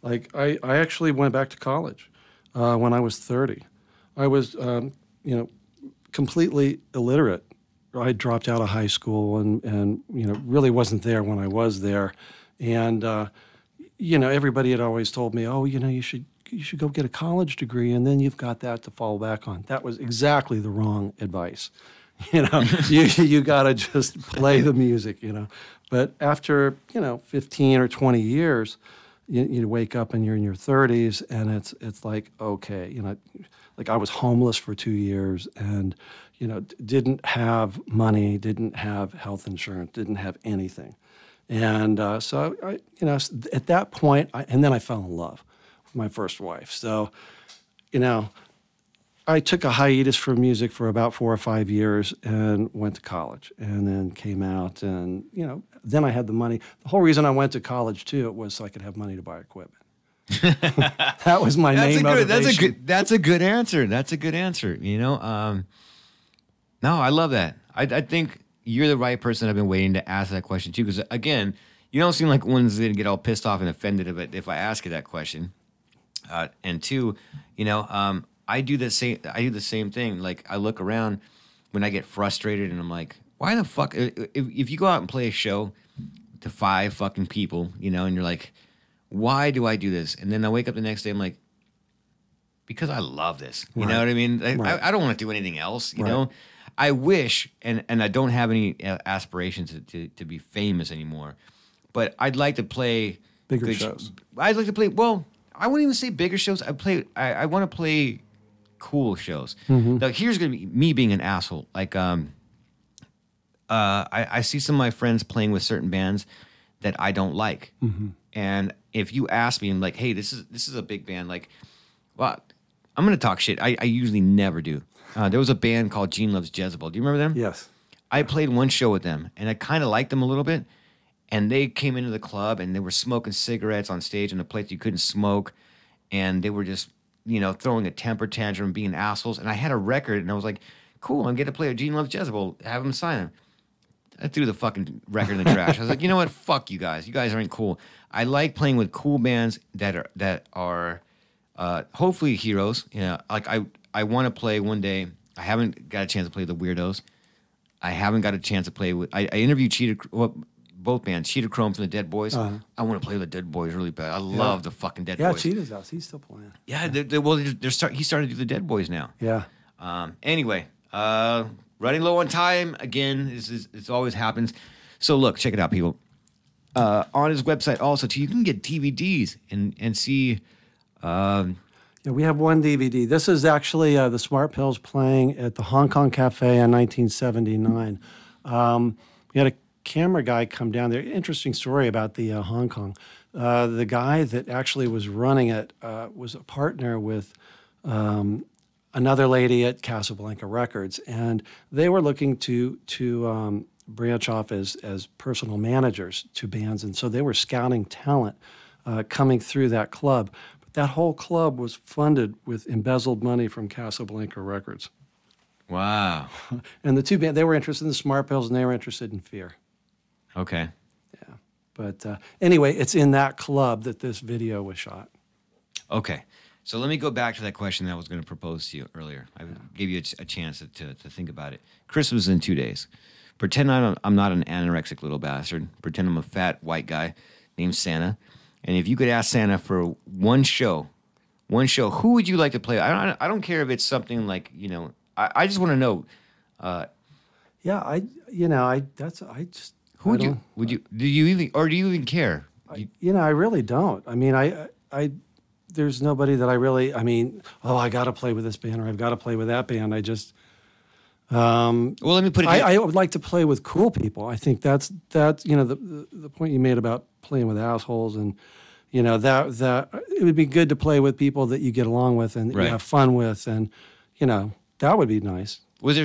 Like, I actually went back to college when I was 30. I was, completely illiterate. I dropped out of high school and really wasn't there when I was there. And, everybody had always told me, oh, you should go get a college degree and then you've got that to fall back on. That was exactly the wrong advice. You got to just play the music, But after, 15 or 20 years, you wake up and you're in your 30s and it's like, okay, like I was homeless for 2 years and, didn't have money, didn't have health insurance, didn't have anything. And so, at that point, and then I fell in love with my first wife. So, I took a hiatus from music for about 4 or 5 years and went to college and then came out and, then I had the money. The whole reason I went to college, too, was so I could have money to buy equipment. That was my main motivation. That's a good answer. That's a good answer, No, I love that. I think you're the right person I've been waiting to ask that question to, because again, you don't seem like one's going to get all pissed off and offended if I ask you that question. And two, I do the same thing. Like, I look around when I get frustrated and I'm like, why the fuck? If you go out and play a show to 5 fucking people, and you're like, why do I do this? And then I wake up the next day, I'm like, because I love this. You know what I mean? I don't want to do anything else, you know? I wish, and I don't have any aspirations to be famous anymore, but I'd like to play bigger shows. I'd like to play, well, I wouldn't even say bigger shows. I want to play cool shows. Now, here's going to be me being an asshole. Like, I see some of my friends playing with certain bands that I don't like. And if you ask me, I'm like, hey, this is a big band. Like, well, I'm going to talk shit. I usually never do. There was a band called Gene Loves Jezebel. Do you remember them? Yes. I played one show with them, and I kind of liked them a little bit. And they came into the club, and they were smoking cigarettes on stage in a place you couldn't smoke. And they were just, throwing a temper tantrum, being assholes. And I had a record, and I was like, cool, I'm going to play with Gene Loves Jezebel. Have them sign it. I threw the fucking record in the trash. I was like, you know what? Fuck you guys. You guys aren't cool. I like playing with cool bands that are hopefully heroes. Like I want to play one day. I haven't got a chance to play the Weirdos. I haven't got a chance to play with. I interviewed both bands, Cheetah Chrome from the Dead Boys. I want to play with the Dead Boys really bad. I love the fucking Dead Boys. Yeah, Cheetah's out. He's still playing. Yeah, he started to do the Dead Boys now. Yeah. Anyway, running low on time again. It always happens. So look, check it out, people. On his website also, too, you can get DVDs and see. Yeah, we have one DVD. This is actually the Smart Pills playing at the Hong Kong Cafe in 1979. We had a camera guy come down there. Interesting story about the Hong Kong. The guy that actually was running it was a partner with another lady at Casablanca Records, and they were looking to branch off as personal managers to bands, and so they were scouting talent coming through that club. But that whole club was funded with embezzled money from Casablanca Records. Wow. And the two bands, they were interested in the Smart Pills, and they were interested in Fear. Okay. Yeah. But anyway, it's in that club that this video was shot. Okay. So let me go back to that question that I was going to propose to you earlier. I gave you a chance to think about it. Christmas is in 2 days. Pretend I'm not an anorexic little bastard. Pretend I'm a fat white guy named Santa. And if you could ask Santa for one show, who would you like to play? I don't care if it's something like, I just want to know. Do you even care? I really don't. I mean, there's nobody that I really, I got to play with this band or I've got to play with that band. I just, well, let me put it. I would like to play with cool people. I think that's the point you made about playing with assholes, and that it would be good to play with people that you get along with and that you have fun with, and that would be nice. Was there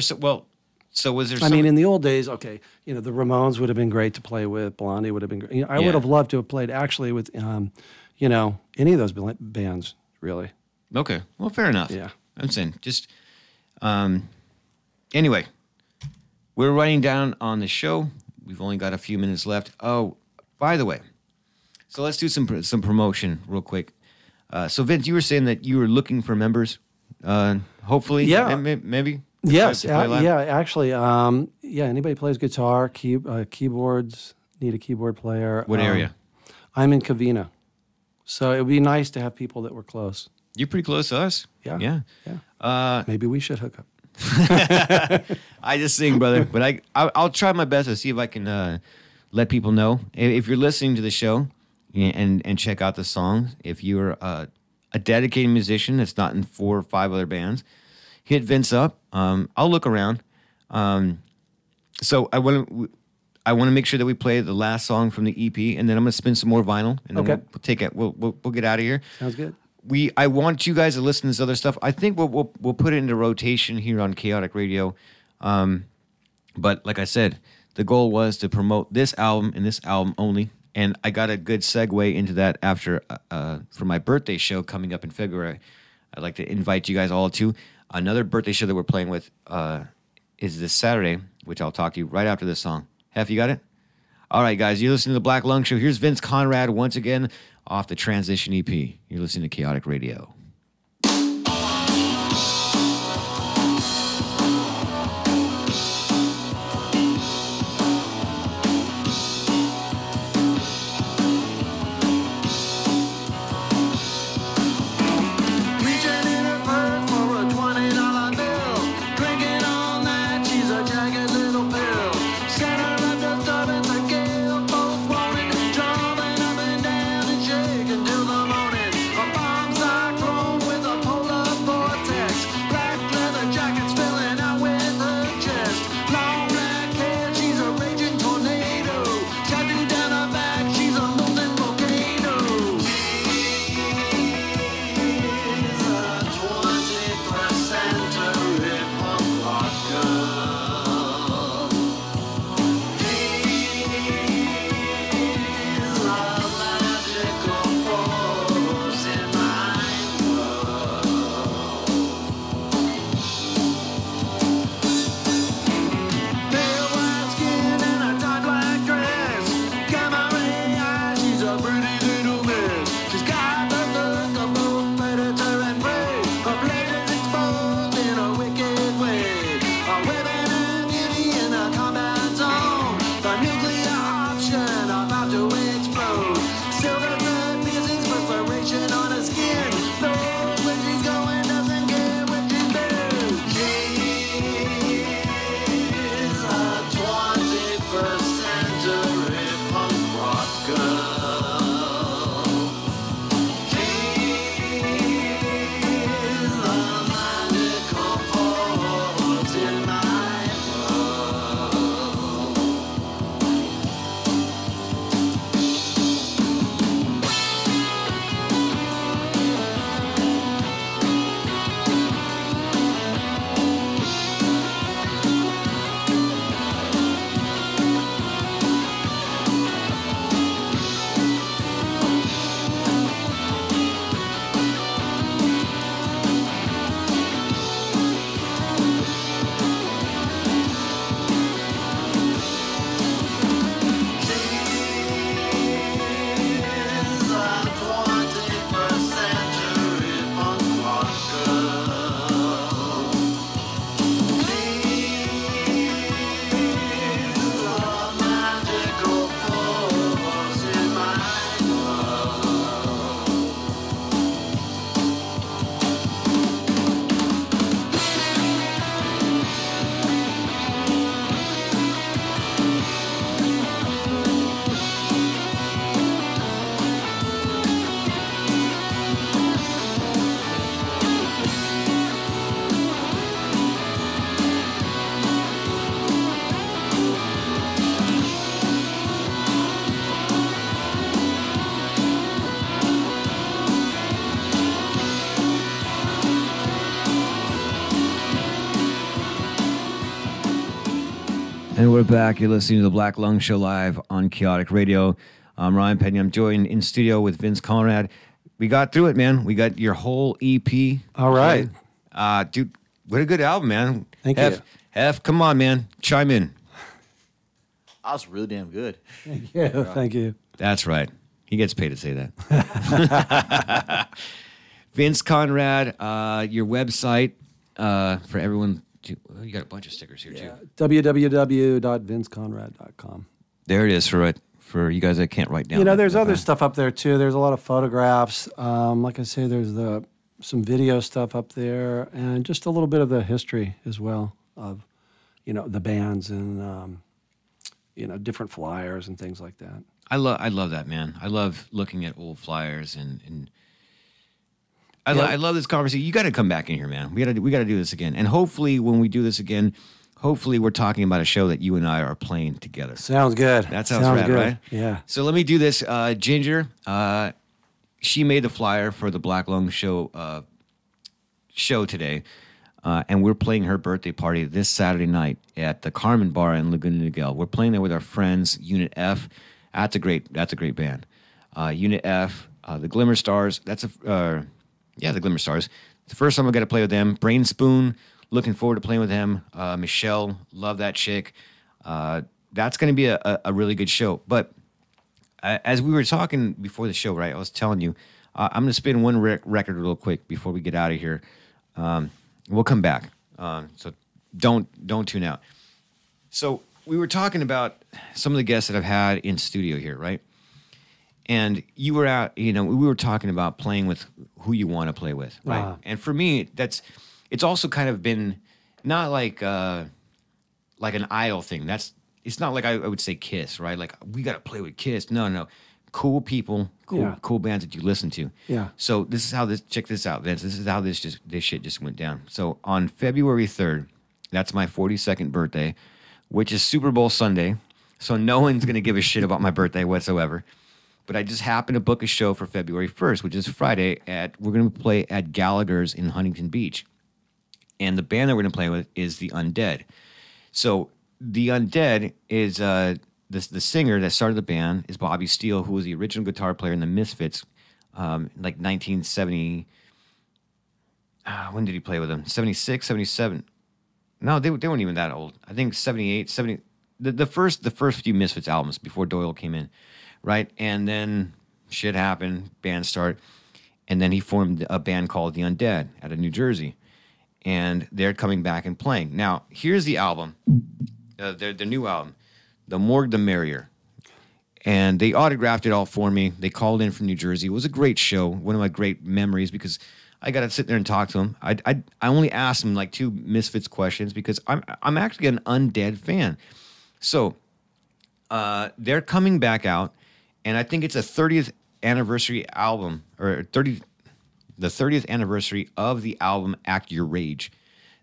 was there? I mean, in the old days, the Ramones would have been great to play with. Blondie would have been great. I would have loved to have played actually with, any of those bands, really. Okay, well, fair enough. Yeah, I'm saying just. Anyway, we're running down on the show. We've only got a few minutes left. Oh, by the way, so let's do some promotion real quick. So Vince, you were saying that you were looking for members. Hopefully, maybe. Yes, actually, anybody plays guitar, keyboards, need a keyboard player. What area? I'm in Covina, so it would be nice to have people that were close. You're pretty close to us. Yeah. Maybe we should hook up. I just sing, brother, but I'll try my best to see if I can let people know. If you're listening to the show and check out the songs, if you're a dedicated musician that's not in 4 or 5 other bands, hit Vince up. I'll look around. So I want to make sure that we play the last song from the EP, and then I'm going to spin some more vinyl, and then we'll take it. We'll get out of here. Sounds good. I want you guys to listen to this other stuff. I think we'll put it into rotation here on Kaotic Radio. But like I said, the goal was to promote this album and this album only. And I got a good segue into that after for my birthday show coming up in February. I'd like to invite you guys all to another birthday show that we're playing with is this Saturday. which I'll talk to you right after this song. Hef, you got it? All right, guys, you're listening to The Black Lung Show. Here's Vince Conrad once again off the Transition EP. You're listening to Kaotic Radio. And we're back. You're listening to The Black Lung Show live on Kaotic Radio. I'm Ryan Pena. I'm joined in studio with Vince Conrad. We got through it, man. We got your whole EP. All right. Dude, what a good album, man. Thank you. Hef, come on, man. Chime in. That was really damn good. Yeah, thank you. That's right. He gets paid to say that. Vince Conrad, your website for everyone. You got a bunch of stickers here, too. www.vinceconrad.com. There it is for you guys that can't write down. You know, there's other stuff up there, too. There's a lot of photographs. Like I say, there's some video stuff up there and just a little bit of the history as well of, the bands and, different flyers and things like that. I love that, man. I love looking at old flyers and I love this conversation. You got to come back in here, man. We got to do this again. And hopefully, when we do this again, we're talking about a show that you and I are playing together. Sounds good. That sounds rad, good. Right? Yeah. So let me do this. Ginger, she made the flyer for the Black Lung Show today, and we're playing her birthday party this Saturday night at the Carmen Bar in Laguna Niguel. We're playing there with our friends, Unit F. That's a great band. Unit F, the Glimmer Stars. The Glimmer Stars. It's the first time I got to play with them. Brain Spoon, looking forward to playing with him. Michelle, love that chick. That's going to be a really good show. But as we were talking before the show, right, I was telling you, I'm going to spin one record real quick before we get out of here. We'll come back. So don't tune out. So we were talking about some of the guests that I've had in studio here, right? And you were out, we were talking about playing with who you want to play with, right? Uh-huh. And for me, it's also kind of been not like an idol thing. It's not like I would say Kiss, right? Like we got to play with Kiss. No. Cool people, cool bands that you listen to. Yeah. So this is how check this out, Vince. This is how this shit just went down. So on February 3rd, that's my 42nd birthday, which is Super Bowl Sunday. So no one's going to give a shit about my birthday whatsoever. But I just happened to book a show for February 1st, which is Friday. We're going to play at Gallagher's in Huntington Beach. And the band that we're going to play with is the Undead. So the Undead is the singer that started the band is Bobby Steele, who was the original guitar player in the Misfits, like 1970. When did he play with them? 76, 77. No, they weren't even that old. I think 78, 70. The first few Misfits albums before Doyle came in. Right, and then shit happened, band start, and then he formed a band called The Undead out of New Jersey, and they're coming back and playing. Now, here's the album, their new album, The Morgue the Merrier, and they autographed it all for me. They called in from New Jersey. It was a great show, one of my great memories, because I got to sit there and talk to them. I only asked them like 2 Misfits questions because I'm actually an Undead fan. So they're coming back out. And I think it's a 30th anniversary album, or the 30th anniversary of the album Act Your Rage.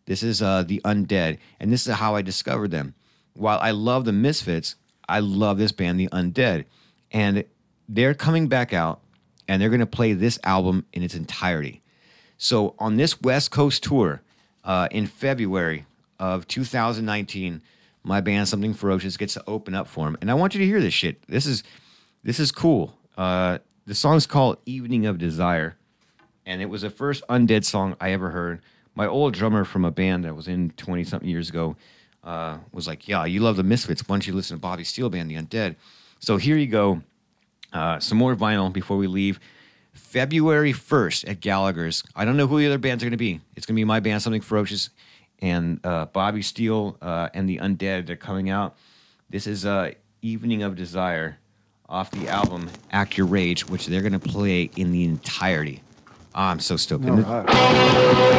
This is The Undead, and this is how I discovered them. While I love the Misfits, I love this band, The Undead. And they're coming back out, and they're going to play this album in its entirety. So on this West Coast tour in February of 2019, my band, Something Ferocious, gets to open up for them. And I want you to hear this shit. This is cool. The song's called Evening of Desire, and it was the first Undead song I ever heard. My old drummer from a band that I was in 20-something years ago was like, yeah, you love the Misfits. Why don't you listen to Bobby Steele Band, The Undead? So here you go. Some more vinyl before we leave. February 1st at Gallagher's. I don't know who the other bands are going to be. It's going to be my band, Something Ferocious, and Bobby Steele and The Undead. They're coming out. This is Evening of Desire, off the album Act Your Rage, which they're going to play in the entirety. Oh, I'm so stoked. All right.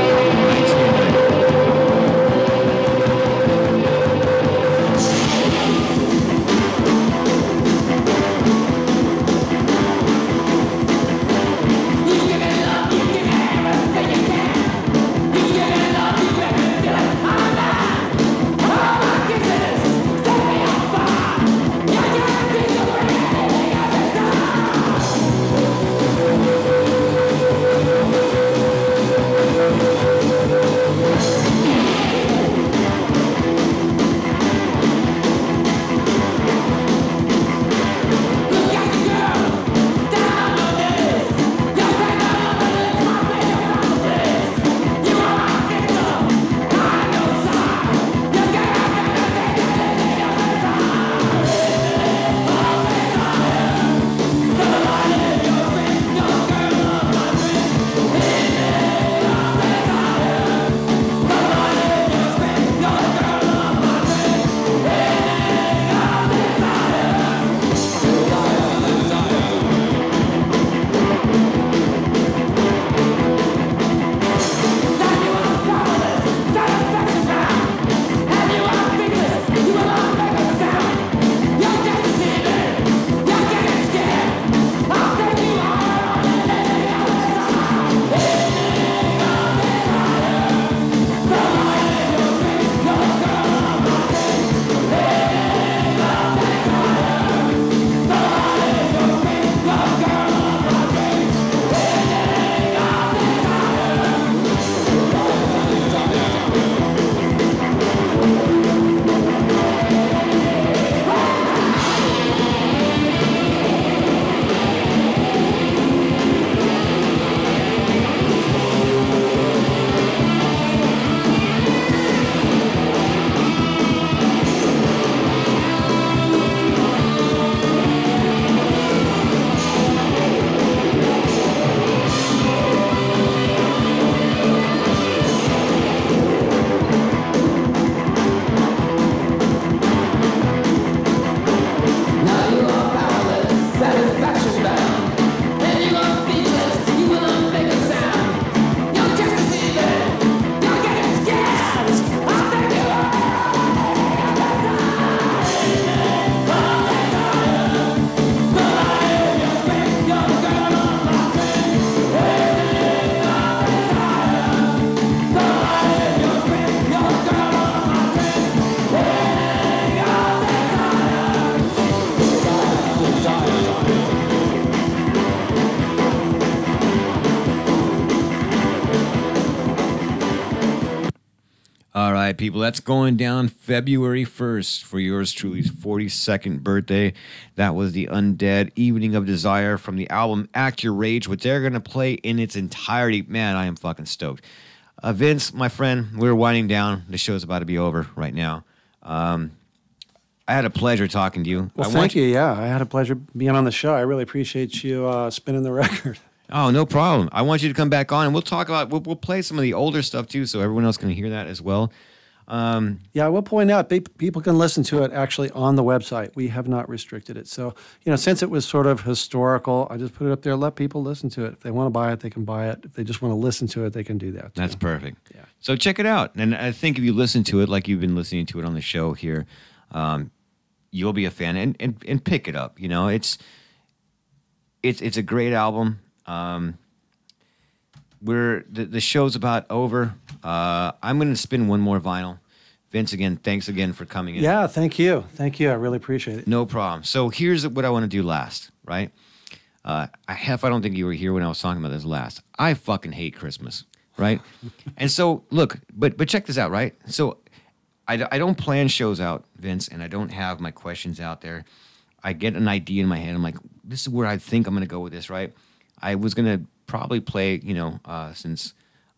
right, people, that's going down February 1st for yours truly's 42nd birthday. That was the Undead Evening of Desire from the album Act Your Rage, which they're going to play in its entirety. Man, I am fucking stoked. Vince, my friend, we're winding down. The show's about to be over right now. I had a pleasure talking to you. Well, thank you. Yeah, I had a pleasure being on the show. I really appreciate you spinning the record. Oh, no problem. I want you to come back on, and we'll talk about, we'll play some of the older stuff, too, so everyone else can hear that as well. Yeah, I will point out, people can listen to it actually on the website. We have not restricted it. So, since it was sort of historical, I just put it up there, let people listen to it. If they want to buy it, they can buy it. If they just want to listen to it, they can do that, too. That's perfect. Yeah. So check it out. And I think if you listen to it like you've been listening to it on the show here, you'll be a fan and pick it up. It's a great album. The show's about over. I'm going to spin one more vinyl. Vince, again, thanks again for coming in. Yeah, thank you. Thank you. I really appreciate it. No problem. So here's what I want to do last, right? I don't think you were here when I was talking about this last. I fucking hate Christmas, right? And so, look, but check this out, right? So I don't plan shows out, Vince, and I don't have my questions out there. I get an idea in my head. I'm like, this is where I think I'm going to go with this, right? I was going to probably play, since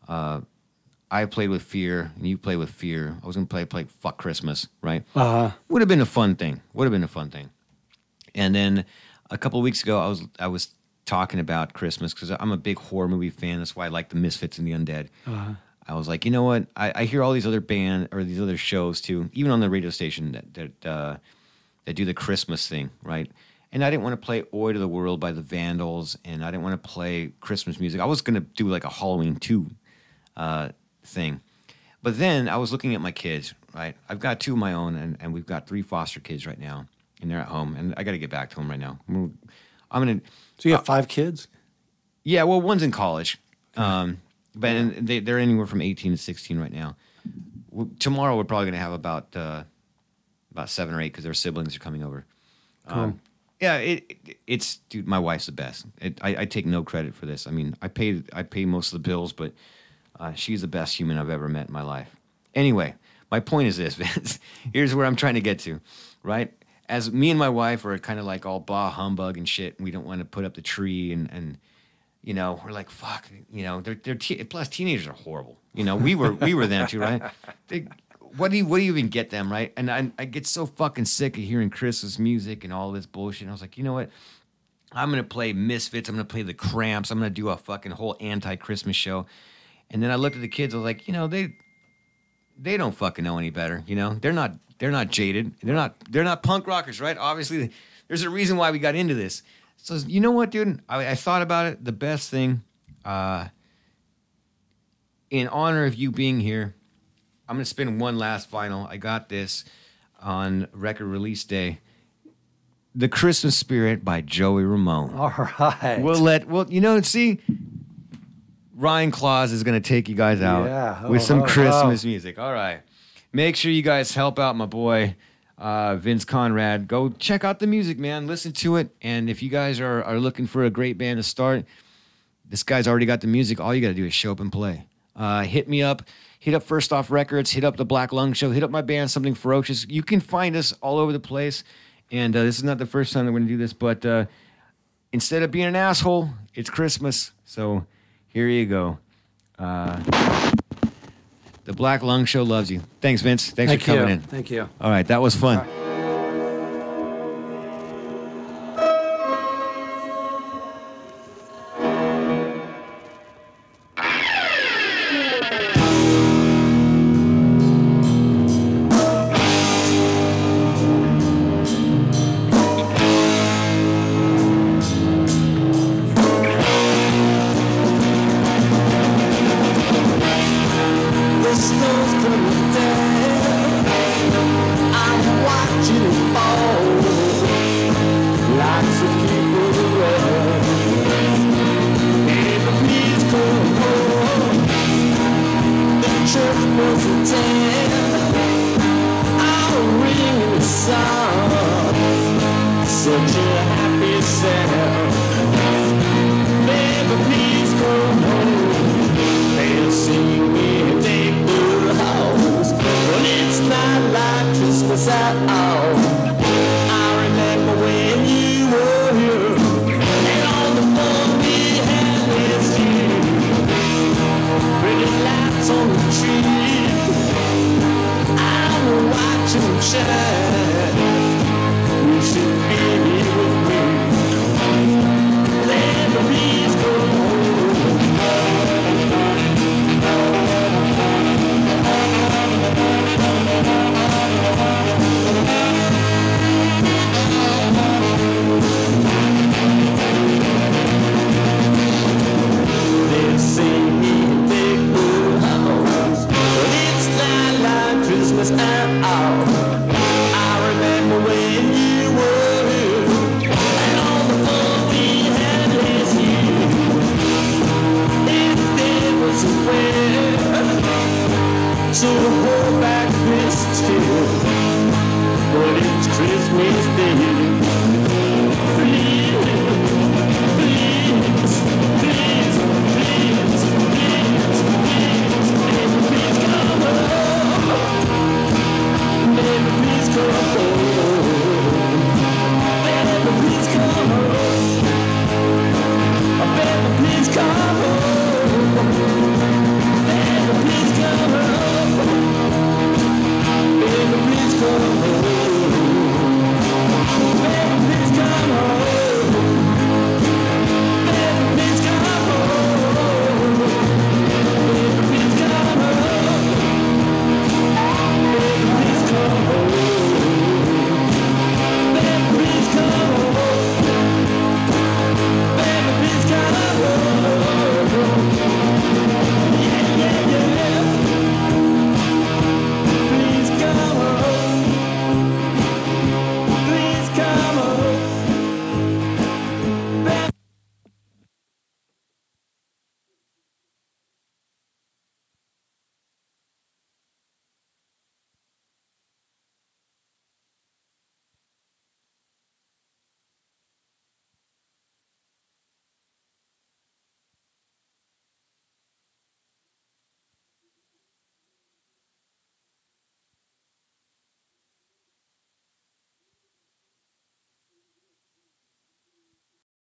I played with Fear and you play with Fear, I was going to play Fuck Christmas, right? Would have been a fun thing. And then a couple of weeks ago, I was talking about Christmas because I'm a big horror movie fan. That's why I like the Misfits and the Undead. I was like, you know what? I hear all these other bands or these other shows too, even on the radio station that do the Christmas thing, right? And I didn't want to play Oi to the World by the Vandals, and I didn't want to play Christmas music. I was going to do like a Halloween 2 thing. But then I was looking at my kids, right? I've got 2 of my own, and we've got 3 foster kids right now, and they're at home, and I got to get back to them right now. I'm going to... So you have 5 kids? Yeah, well, one's in college. But they're anywhere from 18 to 16 right now. Tomorrow we're probably going to have about 7 or 8 because their siblings are coming over. Cool. Yeah, it's dude. My wife's the best. I take no credit for this. I mean, I pay most of the bills, but she's the best human I've ever met in my life. Anyway, my point is this, Vince. Here's where I'm trying to get to, right? As me and my wife are kind of like all bah humbug and shit, and we don't want to put up the tree, and we're like, fuck, plus teenagers are horrible. We were them too, right? What do you even get them, right? And I get so fucking sick of hearing Christmas music and all this bullshit. And I was like, you know what? I'm going to play Misfits. I'm going to play the Cramps. I'm going to do a fucking whole anti-Christmas show. And then I looked at the kids. I was like, they don't fucking know any better. They're not jaded. They're not punk rockers, right? Obviously, there's a reason why we got into this. So you know what, dude? I thought about it. The best thing, in honor of you being here, I'm going to spin one last vinyl. I got this on record release day. The Christmas Spirit by Joey Ramone. All right. See, Ryan Claus is going to take you guys out with some Christmas music. All right. Make sure you guys help out my boy, Vince Conrad. Go check out the music, man. Listen to it. And if you guys are looking for a great band to start, this guy's already got the music. All you got to do is show up and play. Hit me up. Hit up First Off Records. Hit up the Black Lung Show. Hit up my band, Something Ferocious. You can find us all over the place. And this is not the first time that we're going to do this, but instead of being an asshole, it's Christmas. So here you go. The Black Lung Show loves you. Thanks, Vince. Thanks for coming in. Thank you. All right, that was fun.